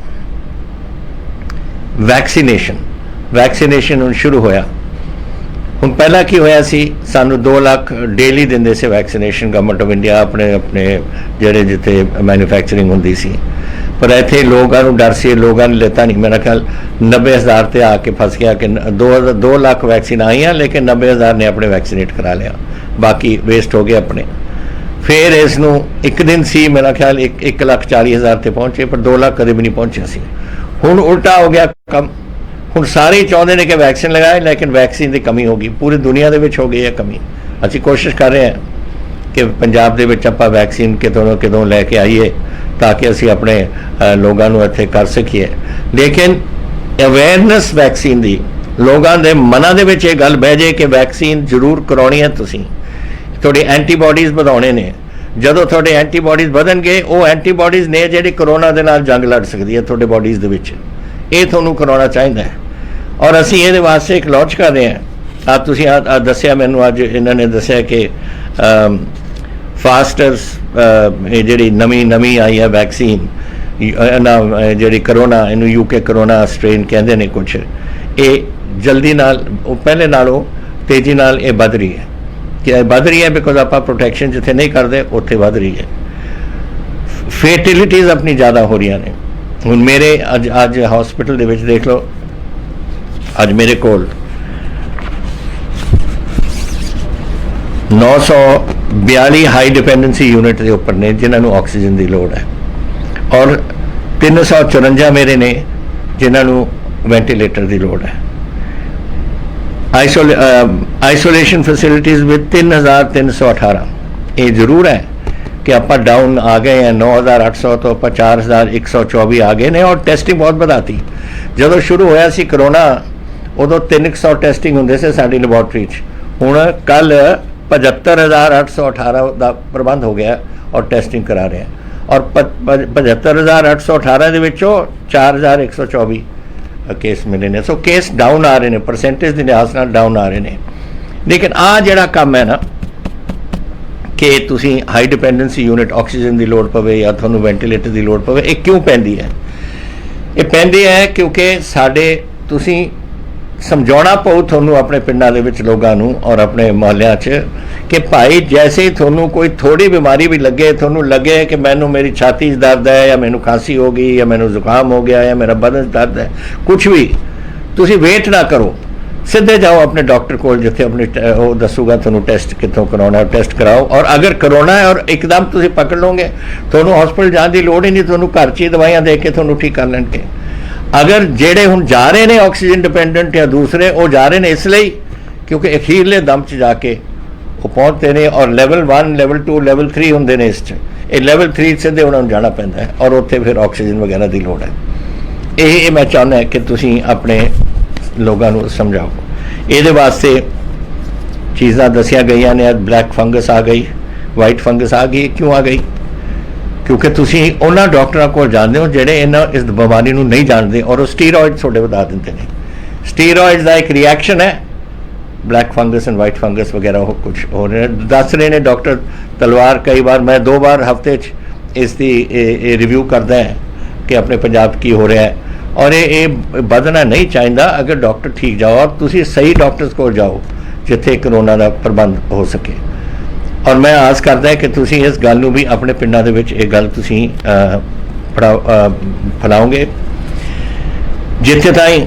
ਵੈਕਸੀਨੇਸ਼ਨ ਹੁਣ ਸ਼ੁਰੂ ਹੋਇਆ। ਹੁਣ ਪਹਿਲਾਂ ਕੀ ਹੋਇਆ ਸੀ, ਸਾਨੂੰ 2 ਲੱਖ ਡੇਲੀ ਦਿੰਦੇ ਸੀ ਵੈਕਸੀਨੇਸ਼ਨ ਗਵਰਨਮੈਂਟ ਆਫ ਇੰਡੀਆ, ਆਪਣੇ ਜਿਹੜੇ ਜਿੱਥੇ ਮੈਨੂਫੈਕਚਰਿੰਗ ਹੁੰਦੀ ਸੀ, ਪਰ ਇੱਥੇ ਲੋਕਾਂ ਨੂੰ ਡਰ ਸੀ, ਲੋਕਾਂ ਨੇ ਲੈਤਾ ਨਹੀਂ। ਮੇਰਾ ਖਿਆਲ 90,000 ਤੇ ਆ ਕੇ ਫਸ ਗਿਆ ਕਿ 2 ਲੱਖ ਵੈਕਸੀਨ ਆਈਆਂ, ਲੇਕਿਨ 90,000 ਨੇ ਆਪਣੇ ਵੈਕਸੀਨੇਟ ਕਰਾ ਲਿਆ, ਬਾਕੀ ਵੇਸਟ ਹੋ ਗਏ ਆਪਣੇ। ਫਿਰ ਇਸ ਨੂੰ ਇੱਕ ਦਿਨ ਸੀ ਮੇਰਾ ਖਿਆਲ 1,40,000 ਤੇ ਪਹੁੰਚੇ, ਪਰ 2 ਲੱਖ ਕਦੇ ਵੀ ਨਹੀਂ ਪਹੁੰਚਿਆ ਸੀ। ਹੁਣ ਉਲਟਾ ਹੋ ਗਿਆ ਕੰਮ, ਹੁਣ ਸਾਰੇ ਚਾਹੁੰਦੇ ਨੇ ਕਿ ਵੈਕਸੀਨ ਲਗਾਏ, ਲੇਕਿਨ ਵੈਕਸੀਨ ਦੀ ਕਮੀ ਹੋ ਗਈ, ਪੂਰੀ ਦੁਨੀਆ ਦੇ ਵਿੱਚ ਹੋ ਗਈ ਹੈ ਕਮੀ। ਅਸੀਂ ਕੋਸ਼ਿਸ਼ ਕਰ ਰਹੇ ਹਾਂ ਕਿ ਪੰਜਾਬ ਦੇ ਵਿੱਚ ਆਪਾਂ ਵੈਕਸੀਨ ਕਿਤੋਂ ਲੈ ਕੇ ਆਈਏ ਤਾਂ ਕਿ ਅਸੀਂ ਆਪਣੇ ਲੋਕਾਂ ਨੂੰ ਇੱਥੇ ਕਰ ਸਕੀਏ। ਲੇਕਿਨ ਅਵੇਅਰਨੈਸ ਵੈਕਸੀਨ ਦੀ, ਲੋਕਾਂ ਦੇ ਮਨਾਂ ਦੇ ਵਿੱਚ ਇਹ ਗੱਲ ਬਹਿ ਜਾਏ ਕਿ ਵੈਕਸੀਨ ਜ਼ਰੂਰ ਕਰਾਉਣੀ ਹੈ, ਤੁਸੀਂ ਤੁਹਾਡੇ ਐਂਟੀਬਾਡੀਜ਼ ਵਧਾਉਣੇ ਨੇ। ਜਦੋਂ ਤੁਹਾਡੇ ਐਂਟੀਬਾਡੀਜ਼ ਵਧਣਗੇ, ਉਹ ਐਂਟੀਬਾਡੀਜ਼ ਨੇ ਜਿਹੜੀ ਕਰੋਨਾ ਦੇ ਨਾਲ ਜੰਗ ਲੜ ਸਕਦੀ ਹੈ ਤੁਹਾਡੇ ਬਾਡੀਜ਼ ਦੇ ਵਿੱਚ, ਇਹ ਤੁਹਾਨੂੰ ਕਰਾਉਣਾ ਚਾਹੀਦਾ ਹੈ। ਔਰ ਅਸੀਂ ਇਹਦੇ ਵਾਸਤੇ ਇੱਕ ਲਾਂਚ ਕਰ ਰਹੇ ਹਾਂ। ਤੁਸੀਂ ਦੱਸਿਆ ਮੈਨੂੰ, ਅੱਜ ਇਹਨਾਂ ਨੇ ਦੱਸਿਆ ਕਿ ਫਾਸਟਰਸ ਇਹ ਜਿਹੜੀ ਨਵੀਂ ਆਈ ਹੈ ਵੈਕਸੀਨ, ਜਿਹੜੀ ਕਰੋਨਾ, ਇਹਨੂੰ UK ਕਰੋਨਾ ਸਟ੍ਰੇਨ ਕਹਿੰਦੇ ਨੇ ਕੁਛ, ਇਹ ਜਲਦੀ ਨਾਲ, ਉਹ ਪਹਿਲੇ ਨਾਲੋਂ ਤੇਜ਼ੀ ਨਾਲ ਇਹ ਵੱਧ ਰਹੀ ਹੈ। ਕਿ ਵੱਧ ਰਹੀ ਹੈ ਬਿਕੋਜ਼ ਆਪਾਂ ਪ੍ਰੋਟੈਕਸ਼ਨ ਜਿੱਥੇ ਨਹੀਂ ਕਰਦੇ ਉੱਥੇ ਵੱਧ ਰਹੀ ਹੈ। ਫੇਟਿਲਿਟੀਜ਼ ਆਪਣੀ ਜ਼ਿਆਦਾ ਹੋ ਰਹੀਆਂ ਨੇ। ਹੁਣ ਮੇਰੇ ਅੱਜ ਹਸਪੀਟਲ ਦੇ ਵਿੱਚ ਦੇਖ ਲਓ, ਅੱਜ ਮੇਰੇ ਕੋਲ 942 ਹਾਈ ਡਿਪੈਂਡੈਂਸੀ ਯੂਨਿਟ ਦੇ ਉੱਪਰ ਨੇ ਜਿਨ੍ਹਾਂ ਨੂੰ ਆਕਸੀਜਨ ਦੀ ਲੋੜ ਹੈ, ਔਰ 354 ਮੇਰੇ ਨੇ ਜਿਨ੍ਹਾਂ ਨੂੰ ਵੈਂਟੀਲੇਟਰ ਦੀ ਲੋੜ ਹੈ। ਆਈਸੋਲੇਸ਼ਨ ਫੈਸਿਲਿਟੀਜ਼ ਵਿੱਚ 3,318। ਇਹ ਜ਼ਰੂਰ ਹੈ ਕਿ ਆਪਾਂ ਡਾਊਨ ਆ ਗਏ हैं, 9,800 ਤੋਂ ਆਪਾਂ 4,124 ਆ ਗਏ ਨੇ, ਔਰ ਟੈਸਟਿੰਗ ਬਹੁਤ ਵਧਾਤੀ। ਜਦੋਂ ਸ਼ੁਰੂ ਹੋਇਆ ਸੀ ਕਰੋਨਾ, ਉਦੋਂ 300 ਟੈਸਟਿੰਗ ਹੁੰਦੇ ਸੀ ਸਾਡੀ ਲੈਬੋਰਟਰੀ 'ਚ, ਹੁਣ ਕੱਲ 75,818 ਦਾ ਪ੍ਰਬੰਧ ਹੋ ਗਿਆ ਔਰ ਟੈਸਟਿੰਗ ਕਰਾ ਰਹੇ ਹਾਂ। ਔਰ 75,818 ਦੇ ਵਿੱਚੋਂ 4,124 ਕੇਸ ਮਿਲੇ ਨੇ। ਸੋ ਕੇਸ ਡਾਊਨ ਆ ਰਹੇ ਨੇ, ਪਰਸੈਂਟੇਜ ਦੇ ਲਿਹਾਜ਼ ਨਾਲ ਡਾਊਨ ਆ ਰਹੇ ਨੇ। ਲੇਕਿਨ ਆਹ ਜਿਹੜਾ ਕੰਮ ਹੈ ਨਾ ਕਿ ਤੁਸੀਂ ਹਾਈ ਡਿਪੈਂਡੈਂਸੀ ਯੂਨਿਟ, ਆਕਸੀਜਨ ਦੀ ਲੋੜ ਪਵੇ ਜਾਂ ਤੁਹਾਨੂੰ ਵੈਂਟੀਲੇਟਰ ਦੀ ਲੋੜ ਪਵੇ, ਇਹ ਕਿਉਂ ਪੈਂਦੀ ਹੈ? ਇਹ ਪੈਂਦੀ ਹੈ ਕਿਉਂਕਿ ਤੁਸੀਂ ਸਮਝਾਉਣਾ ਪਊ ਤੁਹਾਨੂੰ ਆਪਣੇ ਪਿੰਡਾਂ ਦੇ ਵਿੱਚ ਲੋਕਾਂ ਨੂੰ ਔਰ ਆਪਣੇ ਮੁਹੱਲਿਆਂ 'ਚ ਕਿ ਭਾਈ ਜੈਸੇ ਤੁਹਾਨੂੰ ਕੋਈ ਥੋੜੀ ਬਿਮਾਰੀ ਵੀ ਲੱਗੇ, ਤੁਹਾਨੂੰ ਲੱਗੇ ਕਿ ਮੈਨੂੰ ਮੇਰੀ ਛਾਤੀ 'ਚ ਦਰਦ ਹੈ ਜਾਂ ਮੈਨੂੰ ਖਾਂਸੀ ਹੋ ਗਈ ਜਾਂ ਮੈਨੂੰ ਜ਼ੁਕਾਮ ਹੋ ਗਿਆ ਜਾਂ ਮੇਰਾ ਬਦਨ 'ਚ ਦਰਦ ਹੈ, ਕੁਛ ਵੀ, ਤੁਸੀਂ ਵੇਟ ਨਾ ਕਰੋ, ਸਿੱਧੇ ਜਾਓ ਆਪਣੇ ਡਾਕਟਰ ਕੋਲ, ਜਿੱਥੇ ਆਪਣੀ ਉਹ ਦੱਸੂਗਾ ਤੁਹਾਨੂੰ ਟੈਸਟ ਕਿੱਥੋਂ ਕਰਾਉਣਾ, ਟੈਸਟ ਕਰਾਓ। ਔਰ ਅਗਰ ਕਰੋਨਾ ਹੈ ਔਰ ਇੱਕਦਮ ਤੁਸੀਂ ਪਕੜ ਲਓਗੇ, ਤੁਹਾਨੂੰ ਹਸਪਤਾਲ ਜਾਣ ਦੀ ਲੋੜ ਹੀ ਨਹੀਂ, ਤੁਹਾਨੂੰ ਘਰ 'ਚ ਹੀ ਦਵਾਈਆਂ ਦੇ ਕੇ ਤੁਹਾਨੂੰ ਠੀਕ ਕਰ ਲੈਣਗੇ। ਅਗਰ ਜਿਹੜੇ ਹੁਣ ਜਾ ਰਹੇ ਨੇ ਆਕਸੀਜਨ ਡਿਪੈਂਡੈਂਟ ਜਾਂ ਦੂਸਰੇ, ਉਹ ਜਾ ਰਹੇ ਨੇ ਇਸ ਲਈ ਕਿਉਂਕਿ ਅਖੀਰਲੇ ਦਮ 'ਚ ਜਾ ਕੇ ਉਹ ਪਹੁੰਚਦੇ ਨੇ, ਔਰ ਲੈਵਲ 1, ਲੈਵਲ 2, ਲੈਵਲ 3 ਹੁੰਦੇ ਨੇ। ਇਸ 'ਚ ਇਹ ਲੈਵਲ 3 ਸਿੱਧੇ ਉਹਨਾਂ ਨੂੰ ਜਾਣਾ ਪੈਂਦਾ ਹੈ ਔਰ ਉੱਥੇ ਫਿਰ ਆਕਸੀਜਨ ਵਗੈਰਾ ਦੀ ਲੋੜ ਹੈ। ਇਹ ਮੈਂ ਚਾਹੁੰਦਾ ਕਿ ਤੁਸੀਂ ਆਪਣੇ ਲੋਕਾਂ ਨੂੰ ਸਮਝਾਓ। ਇਹਦੇ ਵਾਸਤੇ चीज़ां दसिया गई ने, ब्लैक फंगस आ गई, वाइट फंगस आ गई, क्यों आ गई? क्योंकि तुसी उन्होंने डॉक्टरों को जानते हो जिहड़े इस बीमारी को नहीं जानते और वो स्टीरॉइड थोड़े बता देते हैं। स्टीरॉइड का एक रिएक्शन है, black fungus and white fungus वगैरह हो कुछ हो रहे हैं। दस रहे हैं डॉक्टर तलवार, कई बार मैं 2 बार हफ्ते इसकी रिव्यू करता है कि अपने पंजाब की हो रहा है, और ये बदना नहीं चाहिए अगर डॉक्टर ठीक जाओ और तुसी सही डॉक्टर्स को जाओ जिथे कोरोना का प्रबंध हो सके। और मैं आस करता है कि तुसी इस गल नूं भी अपने पिंडां दे विच ये गल तुसी फैलाओगे। जिथे ताईं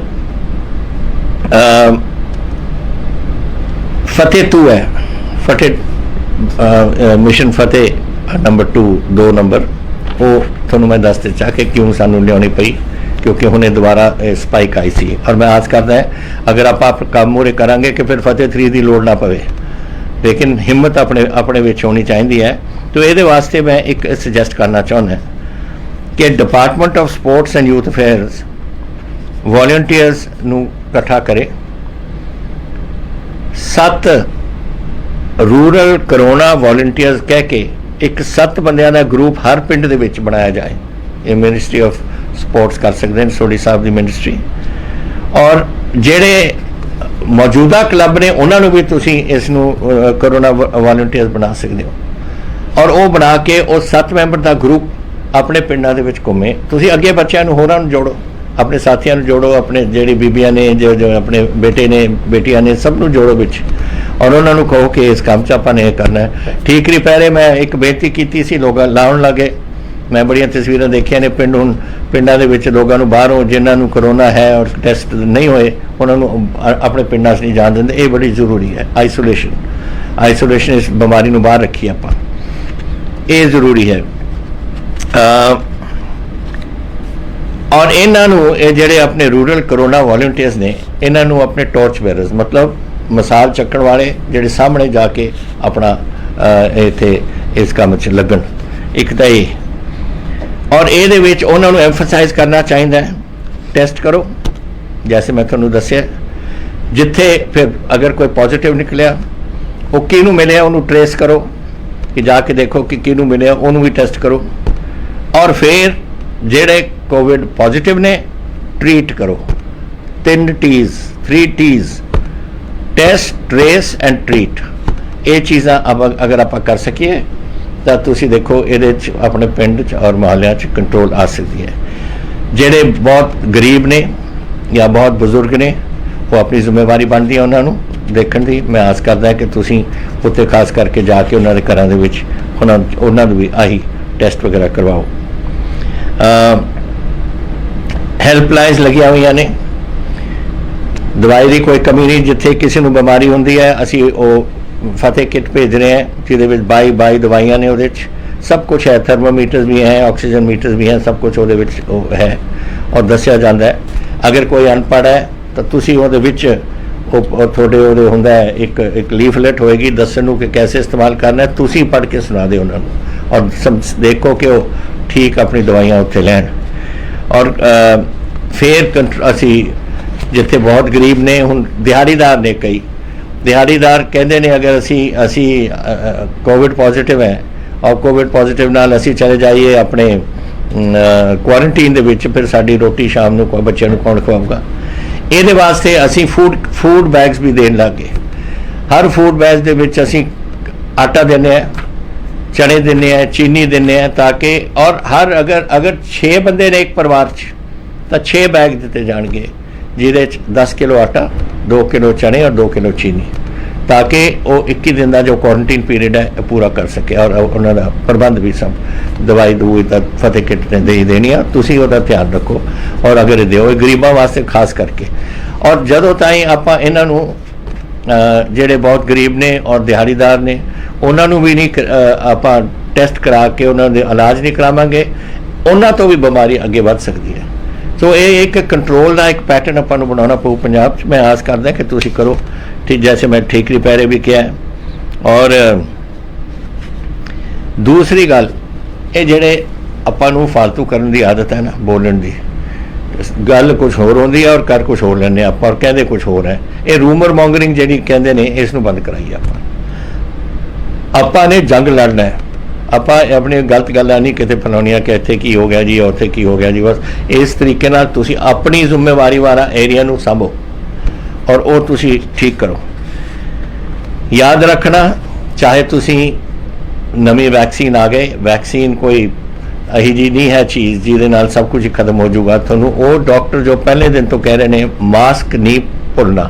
फतेह 2 है, फतेह मिशन फतेह नंबर 2 नंबर, वो थोड़ा मैं दस दिता कि क्यों सानू लियानी पई, क्योंकि हुणे दोबारा स्पाइक आई सी। और मैं आस करता है अगर आप काम मूरे करांगे कि फिर फतेह 3 की लोड़ ना पवे, लेकिन हिम्मत अपने विच होनी चाहिए है। तो ये वास्ते मैं एक सजैसट करना चाहना कि department of sports and youth affairs volunteers नूं इकट्ठा करे, 7 रूरल कोरोना वॉलंटियर्स कह के एक 7 बंदियां दा ग्रुप हर पिंड दे विच बनाया जाए। ये मिनिस्ट्री ऑफ स्पोर्ट्स कर सकते हैं, सोडी साहब की मिनिस्ट्री, और जेड़े मौजूदा क्लब ने उन्होंने भी तुसी इसनू कोरोना वॉलंटियर्स बना सकते हो। और वो बना के वो 7 मैंबर का ग्रुप अपने पिंडों के विच घूमे। तुसी अगे बच्चों नूं होरां नूं जोड़ो, अपने साथियों नूं जोड़ो, अपने जेड़ी बीबियां ने जो अपने बेटे ने बेटियां ने सब नूं जोड़ो विच, और उन्होंने कहो कि इस काम च आपां ने करना है। ठीक नहीं पहले मैं एक बेनती की सी, लोग लाउण लगे। मैं बड़िया तस्वीरें देखिया ने पिंड हुण पिंडों के लोगों बाहरों जिन्होंने कोरोना है और टेस्ट नहीं होए उन्होंने अपने पिंडों से नहीं जान देंगे। ये बड़ी जरूरी है। आइसोलेशन इस बीमारी को बाहर रखी आप, ये जरूरी है। और इन्हों जेडे अपने रूरल कोरोना वॉलंटियर्स ने इन्हों अपने टॉर्च बेरर्स मतलब मिसाल चक्कण वाले जेडे सामने जाके अपना इत्थे इस काम च लगन, एक तो ये। और ये उन्होंने एम्फसाइज करना चाहिए टेस्ट करो, जैसे मैं थोड़ा दसिया, जिथे फिर अगर कोई पॉजिटिव निकलिया वो किनू मिले उन्होंने ट्रेस करो कि जाके देखो कि किनू मिले उन्होंने भी टेस्ट करो, और फिर जेड़े कोविड पॉजिटिव ने ट्रीट करो। 3 T's test, trace and treat. ये चीज़ा अगर आप कर सकिए तो तुसी देखो ये अपने पिंड और मोहल्लियां कंट्रोल आ सकती है। जेड़े बहुत गरीब ने या बहुत बुजुर्ग ने वो अपनी जिम्मेवारी बनती है उन्होंने देखने की। मैं आस करता कि तुसी उत्ते खास करके जाके उन्होंने घरों के उन्होंने भी आही टेस्ट वगैरह करवाओ। हेल्पलाइन्स लगिया हुई ने, दवाई की कोई कमी नहीं। जिथे किसी को बीमारी होंगी है असी वो फतेह किट भेज रहे हैं जिहदे विच 22 दवाइयां ने, उहदे सब कुछ है, थर्मोमीटर्स भी हैं, ऑक्सीजन मीटर्स भी हैं, सब कुछ उहदे विच है। और दसिया जाता है अगर कोई अनपढ़ है तो तुसी उहदे विच थोड़े उहदे हुंदा है एक लीफलेट होएगी दस्सण कि कैसे इस्तेमाल करना है, तुसी पढ़ के सुना दे उन्होंने और देखो कि वो ठीक अपनी दवाइयां उत्थे लैन। और फिर असी जिथे बहुत गरीब ने, हुण दिहाड़ीदार ने, कई दिहाड़ीदार कहते हैं अगर असी कोविड पॉजिटिव है और कोविड पॉजिटिव नाल असी चले जाइए अपने क्वारंटीन दे विच, फिर साडी रोटी शाम को बच्चों को कौन खवाऊगा। ये वास्ते असी फूड बैग्स भी देन लग गए। हर फूड बैग दे विच असी आटा देने, चने देने, चीनी देने, ताकि और हर अगर 6 बंदे ने एक परिवार तो 6 बैग दिते जाएंगे जिहदे 10 किलो आटा, 2 किलो चने और 2 किलो चीनी, ताकि वो 21 दिन का जो क्वारंटीन पीरियड है पूरा कर सके। और उन्होंने प्रबंध भी सब दवाई दूई तक फतेह किट ने दे देनी है, तुसी उहदा ध्यान रखो और अगर दिओ गरीबों वास्ते खास करके। और जदों ताईं आपां इन्हां नूं जेडे बहुत गरीब ने और दिहाड़ीदार ने उन्होंने भी नहीं आपां टेस्ट करा के उन्होंने इलाज नहीं करावांगे, उन्हां तो भी बीमारी अगे बढ़ सकती है। तो ये एक कंट्रोल का एक पैटर्न अपन बनाना पऊ पंजाब। मैं आस करदा कि तुसी करो ठीक, जैसे मैं ठीकरी पहरे भी किया है। और दूसरी गल ये जेडे अपन फालतू करने की आदत है ना बोलने की, ਗੱਲ ਕੁਛ ਹੋਰ ਹੁੰਦੀ ਹੈ ਔਰ ਕਰ ਕੁਛ ਹੋਰ ਲੈਂਦੇ ਆਪਾਂ, ਔਰ ਕਹਿੰਦੇ ਕੁਛ ਹੋਰ ਹੈ। ਇਹ ਰੂਮਰ ਮੌਂਗਰਿੰਗ ਜਿਹੜੀ ਕਹਿੰਦੇ ਨੇ, ਇਸ ਨੂੰ ਬੰਦ ਕਰਾਈਏ ਆਪਾਂ ਨੇ ਜੰਗ ਲੜਨਾ ਹੈ। ਆਪਾਂ ਆਪਣੀ ਗਲਤ ਗੱਲਾਂ ਨਹੀਂ ਕਿਤੇ ਫੈਲਾਉਣੀਆਂ ਕਿ ਇੱਥੇ ਕੀ ਹੋ ਗਿਆ ਜੀ, ਉੱਥੇ ਕੀ ਹੋ ਗਿਆ ਜੀ। ਬਸ ਇਸ ਤਰੀਕੇ ਨਾਲ ਤੁਸੀਂ ਆਪਣੀ ਜ਼ਿੰਮੇਵਾਰੀ ਵਾਲਾ ਏਰੀਆ ਨੂੰ ਸੰਭੋ ਔਰ ਉਹ ਤੁਸੀਂ ਠੀਕ ਕਰੋ। ਯਾਦ ਰੱਖਣਾ, ਚਾਹੇ ਤੁਸੀਂ ਨਵੀਂ ਵੈਕਸੀਨ ਆ ਗਏ, ਵੈਕਸੀਨ ਕੋਈ ਇਹੀ ਜੀ ਨਹੀਂ ਹੈ ਚੀਜ਼ ਜਿਹਦੇ ਨਾਲ ਸਭ ਕੁਝ ਖਤਮ ਹੋ ਜਾਊਗਾ। ਤੁਹਾਨੂੰ ਉਹ ਡਾਕਟਰ ਜੋ ਪਹਿਲੇ ਦਿਨ ਤੋਂ ਕਹਿ ਰਹੇ ਨੇ ਮਾਸਕ ਨਹੀਂ ਭੁੱਲਣਾ।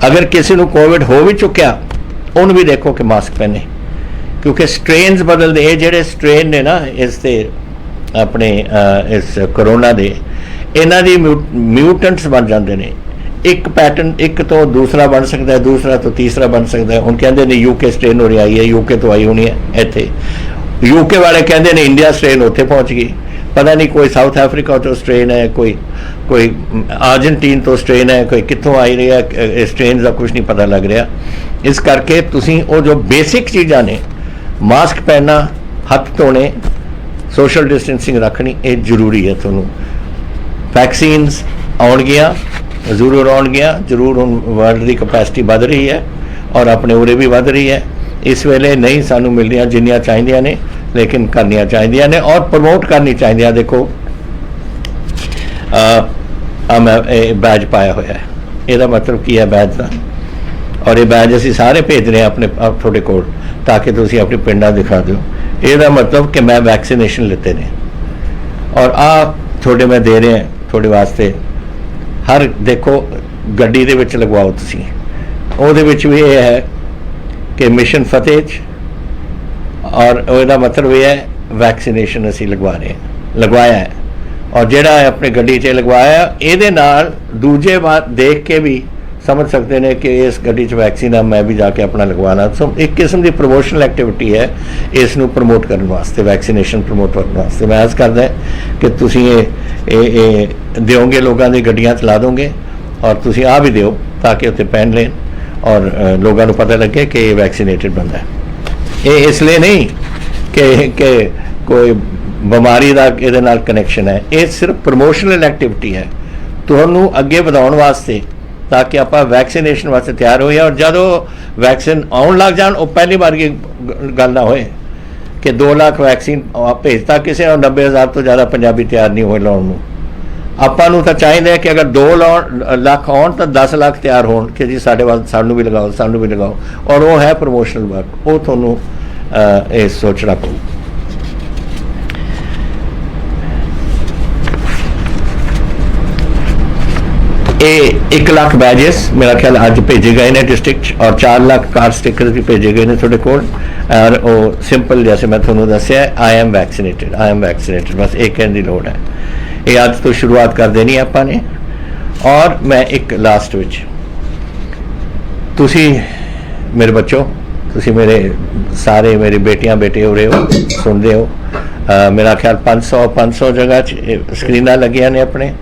ਅਗਰ ਕਿਸੇ ਨੂੰ ਕੋਵਿਡ ਹੋ ਵੀ ਚੁੱਕਿਆ, ਉਹਨੂੰ ਵੀ ਦੇਖੋ ਕਿ ਮਾਸਕ ਪਹਿਨੇ, ਕਿਉਂਕਿ ਸਟ੍ਰੇਨਸ ਬਦਲਦੇ। ਇਹ ਜਿਹੜੇ ਸਟ੍ਰੇਨ ਨੇ ਨਾ ਇਸ ਦੇ ਆਪਣੇ ਇਸ ਕਰੋਨਾ ਦੇ, ਇਹਨਾਂ ਦੀ ਮਿਊਟੈਂਟਸ ਬਣ ਜਾਂਦੇ ਨੇ। ਇੱਕ ਪੈਟਰਨ ਇੱਕ ਤੋਂ ਦੂਸਰਾ ਬਣ ਸਕਦਾ ਹੈ, ਦੂਸਰਾ ਤੋਂ ਤੀਸਰਾ ਬਣ ਸਕਦਾ ਹੈ। ਹੁਣ ਕਹਿੰਦੇ ਨੇ ਯੂਕੇ ਸਟ੍ਰੇਨ ਹੋ ਰਹੀ ਆਈ ਹੈ, ਯੂਕੇ ਤੋਂ ਆਈ ਹੋਣੀ ਹੈ ਇੱਥੇ। ਯੂਕੇ ਵਾਲੇ ਕਹਿੰਦੇ ਨੇ ਇੰਡੀਆ ਸਟ੍ਰੇਨ ਉੱਥੇ ਪਹੁੰਚ ਗਈ। ਪਤਾ ਨਹੀਂ ਕੋਈ ਸਾਊਥ ਅਫਰੀਕਾ ਤੋਂ ਸਟ੍ਰੇਨ ਹੈ, ਕੋਈ ਅਰਜਨਟੀਨ ਤੋਂ ਸਟ੍ਰੇਨ ਹੈ, ਕੋਈ ਕਿੱਥੋਂ ਆਈ ਰਹੀ ਹੈ। ਸਟ੍ਰੇਨ ਦਾ ਕੁਝ ਨਹੀਂ ਪਤਾ ਲੱਗ ਰਿਹਾ। ਇਸ ਕਰਕੇ ਤੁਸੀਂ ਉਹ ਜੋ ਬੇਸਿਕ ਚੀਜ਼ਾਂ ਨੇ, ਮਾਸਕ ਪਹਿਨਣਾ, ਹੱਥ ਧੋਣੇ, ਸੋਸ਼ਲ ਡਿਸਟੈਂਸਿੰਗ ਰੱਖਣੀ, ਇਹ ਜ਼ਰੂਰੀ ਹੈ। ਤੁਹਾਨੂੰ ਵੈਕਸੀਨਸ ਆਉਣਗੀਆਂ, ਜ਼ਰੂਰ ਆਉਣਗੀਆਂ, ਜ਼ਰੂਰ। ਹੁਣ ਵਰਲਡ ਦੀ ਕਪੈਸਿਟੀ ਵੱਧ ਰਹੀ ਹੈ ਔਰ ਆਪਣੇ ਉਰੇ ਵੀ ਵੱਧ ਰਹੀ ਹੈ। ਇਸ ਵੇਲੇ ਨਹੀਂ ਸਾਨੂੰ ਮਿਲਦੀਆਂ ਜਿੰਨੀਆਂ ਚਾਹੀਦੀਆਂ ਨੇ, ਲੇਕਿਨ ਕਰਨੀਆਂ ਚਾਹੀਦੀਆਂ ਨੇ ਔਰ ਪ੍ਰਮੋਟ ਕਰਨੀ ਚਾਹੀਦੀਆਂ। ਦੇਖੋ ਮੈਂ ਇਹ ਬੈਜ ਪਾਇਆ ਹੋਇਆ ਹੈ, ਇਹਦਾ ਮਤਲਬ ਕੀ ਹੈ ਬੈਜ ਦਾ? ਔਰ ਇਹ ਬੈਜ ਅਸੀਂ ਸਾਰੇ ਭੇਜ ਰਹੇ ਹਾਂ ਆਪਣੇ ਤੁਹਾਡੇ ਕੋਲ, ਤਾਂ ਕਿ ਤੁਸੀਂ ਆਪਣੇ ਪਿੰਡਾਂ ਦਿਖਾ ਦਿਓ। ਇਹਦਾ ਮਤਲਬ ਕਿ ਮੈਂ ਵੈਕਸੀਨੇਸ਼ਨ ਲਿੱਤੇ ਨੇ ਔਰ ਤੁਹਾਡੇ ਮੈਂ ਦੇ ਰਿਹਾ ਤੁਹਾਡੇ ਵਾਸਤੇ। ਹਰ ਦੇਖੋ ਗੱਡੀ ਦੇ ਵਿੱਚ ਲਗਵਾਓ ਤੁਸੀਂ। ਉਹਦੇ ਵਿੱਚ ਵੀ ਇਹ ਹੈ ਕਿ ਮਿਸ਼ਨ ਫਤਿਹ, ਔਰ ਉਹਦਾ ਮਤਲਬ ਇਹ ਹੈ ਵੈਕਸੀਨੇਸ਼ਨ ਅਸੀਂ ਲਗਵਾਇਆ ਹੈ। ਔਰ ਜਿਹੜਾ ਆਪਣੀ ਗੱਡੀ 'ਚ ਲਗਵਾਇਆ, ਇਹਦੇ ਨਾਲ ਦੂਜੇ ਬਾਤ ਦੇਖ ਕੇ ਵੀ ਸਮਝ ਸਕਦੇ ਨੇ ਕਿ ਇਸ ਗੱਡੀ 'ਚ ਵੈਕਸੀਨ ਆ, ਮੈਂ ਵੀ ਜਾ ਕੇ ਆਪਣਾ ਲਗਵਾਉਣਾ। ਸੋ ਇੱਕ ਕਿਸਮ ਦੀ ਪ੍ਰਮੋਸ਼ਨਲ ਐਕਟੀਵਿਟੀ ਹੈ ਇਸ ਨੂੰ ਪ੍ਰਮੋਟ ਕਰਨ ਵਾਸਤੇ, ਵੈਕਸੀਨੇਸ਼ਨ ਪ੍ਰਮੋਟ ਕਰਨ ਵਾਸਤੇ। ਮੈਂ ਆਸ ਕਰਦਾ ਕਿ ਤੁਸੀਂ ਇਹ ਦਿਓਗੇ, ਲੋਕਾਂ ਦੀ ਗੱਡੀਆਂ ਚਲਾ ਦੋਗੇ ਔਰ ਤੁਸੀਂ ਆ ਵੀ ਦਿਓ ਤਾਂ ਕਿ ਉੱਥੇ ਪਹਿਨ ਲੈਣ ਔਰ ਲੋਕਾਂ ਨੂੰ ਪਤਾ ਲੱਗੇ ਕਿ ਇਹ ਵੈਕਸੀਨੇਟਡ ਬੰਦਾ ਹੈ। ਇਹ ਇਸ ਲਈ ਨਹੀਂ ਕਿ ਕੋਈ ਬਿਮਾਰੀ ਦਾ ਇਹਦੇ ਨਾਲ ਕਨੈਕਸ਼ਨ ਹੈ। ਇਹ ਸਿਰਫ ਪ੍ਰਮੋਸ਼ਨਲ ਐਕਟੀਵਿਟੀ ਹੈ ਤੁਹਾਨੂੰ ਅੱਗੇ ਵਧਾਉਣ ਵਾਸਤੇ, ਤਾਂ ਕਿ ਆਪਾਂ ਵੈਕਸੀਨੇਸ਼ਨ ਵਾਸਤੇ ਤਿਆਰ ਹੋਈਏ। ਔਰ ਜਦੋਂ ਵੈਕਸੀਨ ਆਉਣ ਲੱਗ ਜਾਣ, ਉਹ ਪਹਿਲੀ ਵਾਰ ਕੀ ਗੱਲ ਨਾ ਹੋਏ ਕਿ 2 ਲੱਖ ਵੈਕਸੀਨ ਭੇਜਤਾ ਕਿਸੇ ਨੂੰ, 90,000 ਤੋਂ ਜ਼ਿਆਦਾ ਪੰਜਾਬੀ ਤਿਆਰ ਨਹੀਂ ਹੋਏ ਲਾਉਣ ਨੂੰ। ਆਪਾਂ ਨੂੰ ਤਾਂ ਚਾਹੀਦਾ ਕਿ ਅਗਰ 2 ਲੱਖ ਆਉਣ ਤਾਂ 10 ਲੱਖ ਤਿਆਰ ਹੋਣ ਕਿ ਜੀ ਸਾਡੇ ਵੱਲ ਸਾਨੂੰ ਵੀ ਲਗਾਓ, ਸਾਨੂੰ ਵੀ ਲਗਾਓ। ਔਰ ਉਹ ਹੈ ਪ੍ਰਮੋਸ਼ਨਲ ਵਰਕ, ਉਹ ਤੁਹਾਨੂੰ ਇਹ ਸੋਚਣਾ ਪਊ। ਇਹ 1 ਲੱਖ ਬੈਜਸ ਮੇਰਾ ਖਿਆਲ ਅੱਜ ਭੇਜੇ ਗਏ ਨੇ ਡਿਸਟ੍ਰਿਕਟ, ਔਰ 4 ਲੱਖ ਕਾਰ ਸਟਿੱਕਰ ਵੀ ਭੇਜੇ ਗਏ ਨੇ ਤੁਹਾਡੇ ਕੋਲ। ਔਰ ਉਹ ਸਿੰਪਲ ਜੈਸੇ ਮੈਂ ਤੁਹਾਨੂੰ ਦੱਸਿਆ, ਆਈ ਐਮ ਵੈਕਸੀਨੇਟਡ, ਬਸ ਇਹ ਕਹਿਣ ਦੀ ਲੋੜ ਹੈ। ਇਹ ਅੱਜ ਤੋਂ ਸ਼ੁਰੂਆਤ ਕਰ ਦੇਣੀ ਆਪਾਂ ਨੇ। ਔਰ ਮੈਂ ਇੱਕ ਲਾਸਟ ਵਿੱਚ, ਤੁਸੀਂ ਮੇਰੇ ਬੱਚੋ, ਤੁਸੀਂ ਮੇਰੇ ਸਾਰੇ ਮੇਰੇ ਬੇਟੀਆਂ ਬੇਟੇ ਹੋ ਰਹੇ ਹੋ, ਸੁਣਦੇ ਹੋ। ਮੇਰਾ ਖਿਆਲ 500 ਜਗ੍ਹਾ 'ਚ ਸਕਰੀਨਾਂ ਲੱਗੀਆਂ ਨੇ ਆਪਣੇ,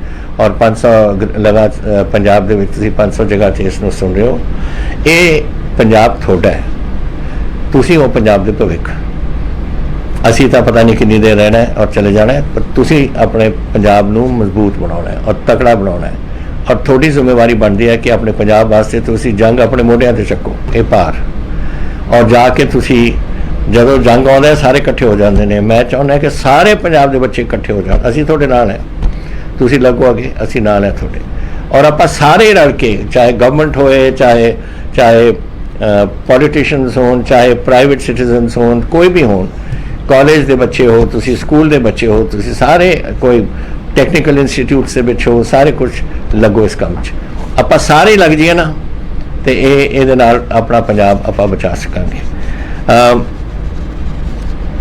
ਔਰ 500 ਲਗਾ ਪੰਜਾਬ ਦੇ ਵਿੱਚ ਤੁਸੀਂ 500 ਜਗ੍ਹਾ 'ਤੇ ਇਸ ਨੂੰ ਸੁਣ ਰਹੇ ਹੋ। ਇਹ ਪੰਜਾਬ ਤੁਹਾਡਾ ਹੈ, ਤੁਸੀਂ ਉਹ ਪੰਜਾਬ ਦੇ ਭਵਿੱਖ। ਅਸੀਂ ਤਾਂ ਪਤਾ ਨਹੀਂ ਕਿੰਨੀ ਦੇਰ ਰਹਿਣਾ ਹੈ ਔਰ ਚਲੇ ਜਾਣਾ ਹੈ, ਪਰ ਤੁਸੀਂ ਆਪਣੇ ਪੰਜਾਬ ਨੂੰ ਮਜ਼ਬੂਤ ਬਣਾਉਣਾ ਹੈ ਔਰ ਤਕੜਾ ਬਣਾਉਣਾ ਹੈ। ਔਰ ਤੁਹਾਡੀ ਜ਼ਿੰਮੇਵਾਰੀ ਬਣਦੀ ਹੈ ਕਿ ਆਪਣੇ ਪੰਜਾਬ ਵਾਸਤੇ ਤੁਸੀਂ ਜੰਗ ਆਪਣੇ ਮੋਢਿਆਂ 'ਤੇ ਚੱਕੋ, ਇਹ ਭਾਰ। ਔਰ ਜਾ ਕੇ ਤੁਸੀਂ ਜਦੋਂ ਜੰਗ ਆਉਂਦਾ ਸਾਰੇ ਇਕੱਠੇ ਹੋ ਜਾਂਦੇ ਨੇ। ਮੈਂ ਚਾਹੁੰਦਾ ਕਿ ਸਾਰੇ ਪੰਜਾਬ ਦੇ ਬੱਚੇ ਇਕੱਠੇ ਹੋ ਜਾਣ। ਅਸੀਂ ਤੁਹਾਡੇ ਨਾਲ ਹੈ, ਤੁਸੀਂ ਲੱਗੋ ਅੱਗੇ, ਅਸੀਂ ਨਾਲ ਹੈ ਤੁਹਾਡੇ। ਔਰ ਆਪਾਂ ਸਾਰੇ ਰਲ ਕੇ, ਚਾਹੇ ਗਵਰਨਮੈਂਟ ਹੋਏ, ਚਾਹੇ ਪੋਲੀਟੀਸ਼ੀਅਨਸ ਹੋਣ, ਚਾਹੇ ਪ੍ਰਾਈਵੇਟ ਸਿਟੀਜ਼ਨਸ ਹੋਣ, ਕੋਈ ਵੀ ਹੋਣ, ਕਾਲਜ ਦੇ ਬੱਚੇ ਹੋ ਤੁਸੀਂ, ਸਕੂਲ ਦੇ ਬੱਚੇ ਹੋ ਤੁਸੀਂ, ਸਾਰੇ ਕੋਈ ਟੈਕਨੀਕਲ ਇੰਸਟੀਟਿਊਟਸ ਦੇ ਵਿੱਚ ਹੋ, ਸਾਰੇ ਕੁਝ ਲੱਗੋ ਇਸ ਕੰਮ 'ਚ। ਆਪਾਂ ਸਾਰੇ ਲੱਗ ਜਾਈਏ ਨਾ, ਤੇ ਇਹਦੇ ਨਾਲ ਆਪਣਾ ਪੰਜਾਬ ਆਪਾਂ ਬਚਾ ਸਕਾਂਗੇ।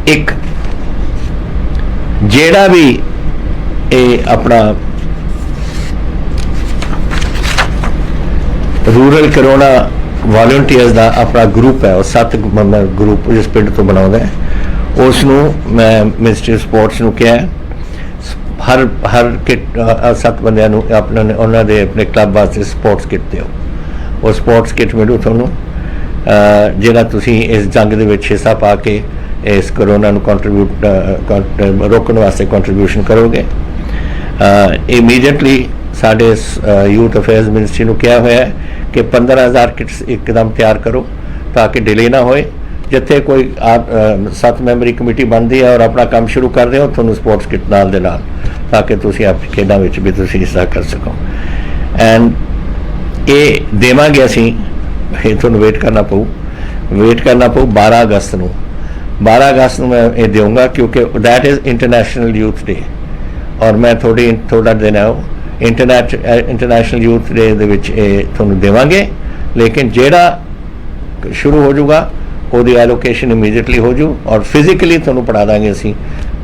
ਇੱਕ ਜਿਹੜਾ ਵੀ ਇਹ ਆਪਣਾ ਰੂਰਲ ਕਰੋਨਾ ਵਾਲੰਟੀਅਰਸ ਦਾ ਆਪਣਾ ਗਰੁੱਪ ਹੈ, ਉਹ 7 ਮੈਂਬਰ ਗਰੁੱਪ ਜਿਸ ਪਿੰਡ ਤੋਂ ਬਣਾਉਂਦਾ ਹੈ, ਉਸ ਨੂੰ ਮੈਂ ਮਿਨਿਸਟਰੀ ਆਫ ਸਪੋਰਟਸ ਨੂੰ ਕਿਹਾ ਹਰ ਕਿਟ 7 ਬੰਦਿਆਂ ਨੂੰ ਉਹਨਾਂ ਦੇ ਆਪਣੇ ਕਲੱਬ ਵਾਸਤੇ ਸਪੋਰਟਸ ਕਿਟ ਦਿਓ। ਉਹ ਸਪੋਰਟਸ ਕਿਟ ਮਿਲੂ ਤੁਹਾਨੂੰ, ਜਿਹੜਾ ਤੁਸੀਂ ਇਸ ਜੰਗ ਦੇ ਵਿੱਚ ਹਿੱਸਾ ਪਾ ਕੇ ਇਸ ਕਰੋਨਾ ਨੂੰ ਰੋਕਣ ਵਾਸਤੇ ਕੰਟਰੀਬਿਊਸ਼ਨ ਕਰੋਗੇ। ਇਮੀਡੀਏਟਲੀ ਸਾਡੇ ਯੂਥ ਅਫੇਅਰਸ ਮਿਨਿਸਟਰੀ ਨੂੰ ਕਿਹਾ ਹੋਇਆ ਹੈ ਕਿ 15,000 ਕਿਟਸ ਇੱਕਦਮ ਤਿਆਰ ਕਰੋ ਤਾਂ ਕਿ ਡਿਲੇ ਨਾ ਹੋਏ। ਜਿੱਥੇ ਕੋਈ 7 ਮੈਂਬਰੀ ਕਮੇਟੀ ਬਣਦੀ ਹੈ ਔਰ ਆਪਣਾ ਕੰਮ ਸ਼ੁਰੂ ਕਰਦੇ ਹੋ, ਤੁਹਾਨੂੰ ਸਪੋਰਟਸ ਕਿਟ ਨਾਲ ਦੇ ਨਾਲ, ਤਾਂ ਕਿ ਤੁਸੀਂ ਆਪਣੀ ਖੇਡਾਂ ਵਿੱਚ ਵੀ ਤੁਸੀਂ ਹਿੱਸਾ ਕਰ ਸਕੋ। ਐਂਡ ਇਹ ਦੇਵਾਂਗੇ ਅਸੀਂ, ਇਹ ਤੁਹਾਨੂੰ ਵੇਟ ਕਰਨਾ ਪਊ 12 ਅਗਸਤ ਨੂੰ। 12 ਅਗਸਤ ਨੂੰ ਮੈਂ ਇਹ ਦੇਵਾਂਗਾ ਕਿਉਂਕਿ ਦੈਟ ਇਜ਼ ਇੰਟਰਨੈਸ਼ਨਲ ਯੂਥ ਡੇ, ਔਰ ਮੈਂ ਥੋੜਾ ਦਿਨ ਹੈ ਇੰਟਰਨੈਸ਼ਨਲ ਯੂਥ ਡੇ ਦੇ ਵਿੱਚ ਇਹ ਤੁਹਾਨੂੰ ਦੇਵਾਂਗੇ। ਲੇਕਿਨ ਜਿਹੜਾ ਸ਼ੁਰੂ ਹੋ ਜਾਊਗਾ ਉਹਦੀ ਐਲੋਕੇਸ਼ਨ ਇਮੀਡੀਏਟਲੀ ਹੋ ਜੂ ਔਰ ਫਿਜ਼ੀਕਲੀ ਤੁਹਾਨੂੰ ਪੜ੍ਹਾ ਦਾਂਗੇ ਅਸੀਂ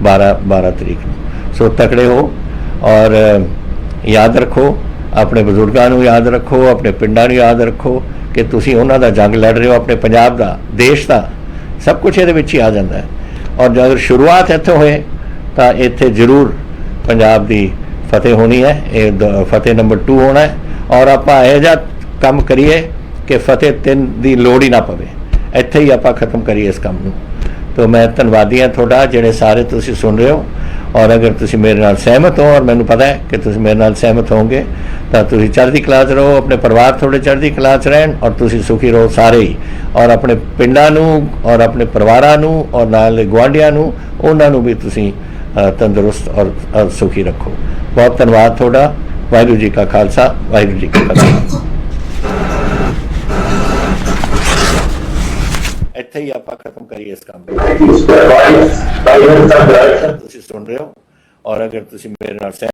12 ਤਰੀਕ ਨੂੰ। ਸੋ ਤਕੜੇ ਹੋ ਔਰ ਯਾਦ ਰੱਖੋ, ਆਪਣੇ ਬਜ਼ੁਰਗਾਂ ਨੂੰ ਯਾਦ ਰੱਖੋ, ਆਪਣੇ ਪਿੰਡਾਂ ਨੂੰ ਯਾਦ ਰੱਖੋ ਕਿ ਤੁਸੀਂ ਉਹਨਾਂ ਦਾ ਜੰਗ ਲੜ ਰਹੇ ਹੋ, ਆਪਣੇ ਪੰਜਾਬ ਦਾ, ਦੇਸ਼ ਦਾ, ਸਭ ਕੁਝ ਇਹਦੇ ਵਿੱਚ ਹੀ ਆ ਜਾਂਦਾ ਹੈ। ਔਰ ਜੇਕਰ ਸ਼ੁਰੂਆਤ ਇੱਥੋਂ ਹੋਏ ਤਾਂ ਇੱਥੇ ਜ਼ਰੂਰ ਪੰਜਾਬ ਦੀ ਫਤਿਹ ਹੋਣੀ ਹੈ, ਇਹ ਫਤਿਹ ਨੰਬਰ 2 ਹੋਣਾ ਹੈ। ਔਰ ਆਪਾਂ ਇਹੋ ਜਿਹਾ ਕੰਮ ਕਰੀਏ ਕਿ ਫਤਿਹ 3 ਦੀ ਲੋੜ ਹੀ ਨਾ ਪਵੇ, ਇੱਥੇ ਹੀ ਆਪਾਂ ਖਤਮ ਕਰੀਏ ਇਸ ਕੰਮ ਨੂੰ। ਤਾਂ ਮੈਂ ਧੰਨਵਾਦੀ ਹਾਂ ਤੁਹਾਡਾ, ਜਿਹੜੇ ਸਾਰੇ ਤੁਸੀਂ ਸੁਣ ਰਹੇ ਹੋ। ਔਰ ਅਗਰ ਤੁਸੀਂ ਮੇਰੇ ਨਾਲ ਸਹਿਮਤ ਹੋ, ਔਰ ਮੈਨੂੰ ਪਤਾ ਹੈ ਕਿ ਤੁਸੀਂ ਮੇਰੇ ਨਾਲ ਸਹਿਮਤ ਹੋਵੋਗੇ, ਤਾਂ ਤੁਸੀਂ ਚੜ੍ਹਦੀ ਕਲਾ 'ਚ ਰਹੋ, ਆਪਣੇ ਪਰਿਵਾਰ ਥੋੜ੍ਹੇ ਚੜ੍ਹਦੀ ਕਲਾ 'ਚ ਰਹਿਣ ਔਰ ਤੁਸੀਂ ਸੁਖੀ ਰਹੋ ਸਾਰੇ ਹੀ। ਔਰ ਆਪਣੇ ਪਿੰਡਾਂ ਨੂੰ ਔਰ ਆਪਣੇ ਪਰਿਵਾਰਾਂ ਨੂੰ ਔਰ ਨਾਲ ਗੁਆਂਢੀਆਂ ਨੂੰ, ਉਹਨਾਂ ਨੂੰ ਵੀ ਤੁਸੀਂ ਤੰਦਰੁਸਤ ਔਰ ਸੁਖੀ ਰੱਖੋ। ਬਹੁਤ ਧੰਨਵਾਦ ਤੁਹਾਡਾ। ਵਾਹਿਗੁਰੂ ਜੀ ਕਾ ਖਾਲਸਾ, ਵਾਹਿਗੁਰੂ ਜੀ ਕੀ ਫਤਿਹ। ਇੱਥੇ ਹੀ ਆਪਾਂ ਖਤਮ ਕਰੀਏ ਇਸ ਕੰਮ ਨੂੰ। ਤੁਸੀਂ ਸੁਣ ਰਹੇ ਹੋ ਔਰ ਅਗਰ ਤੁਸੀਂ ਮੇਰੇ ਨਾਲ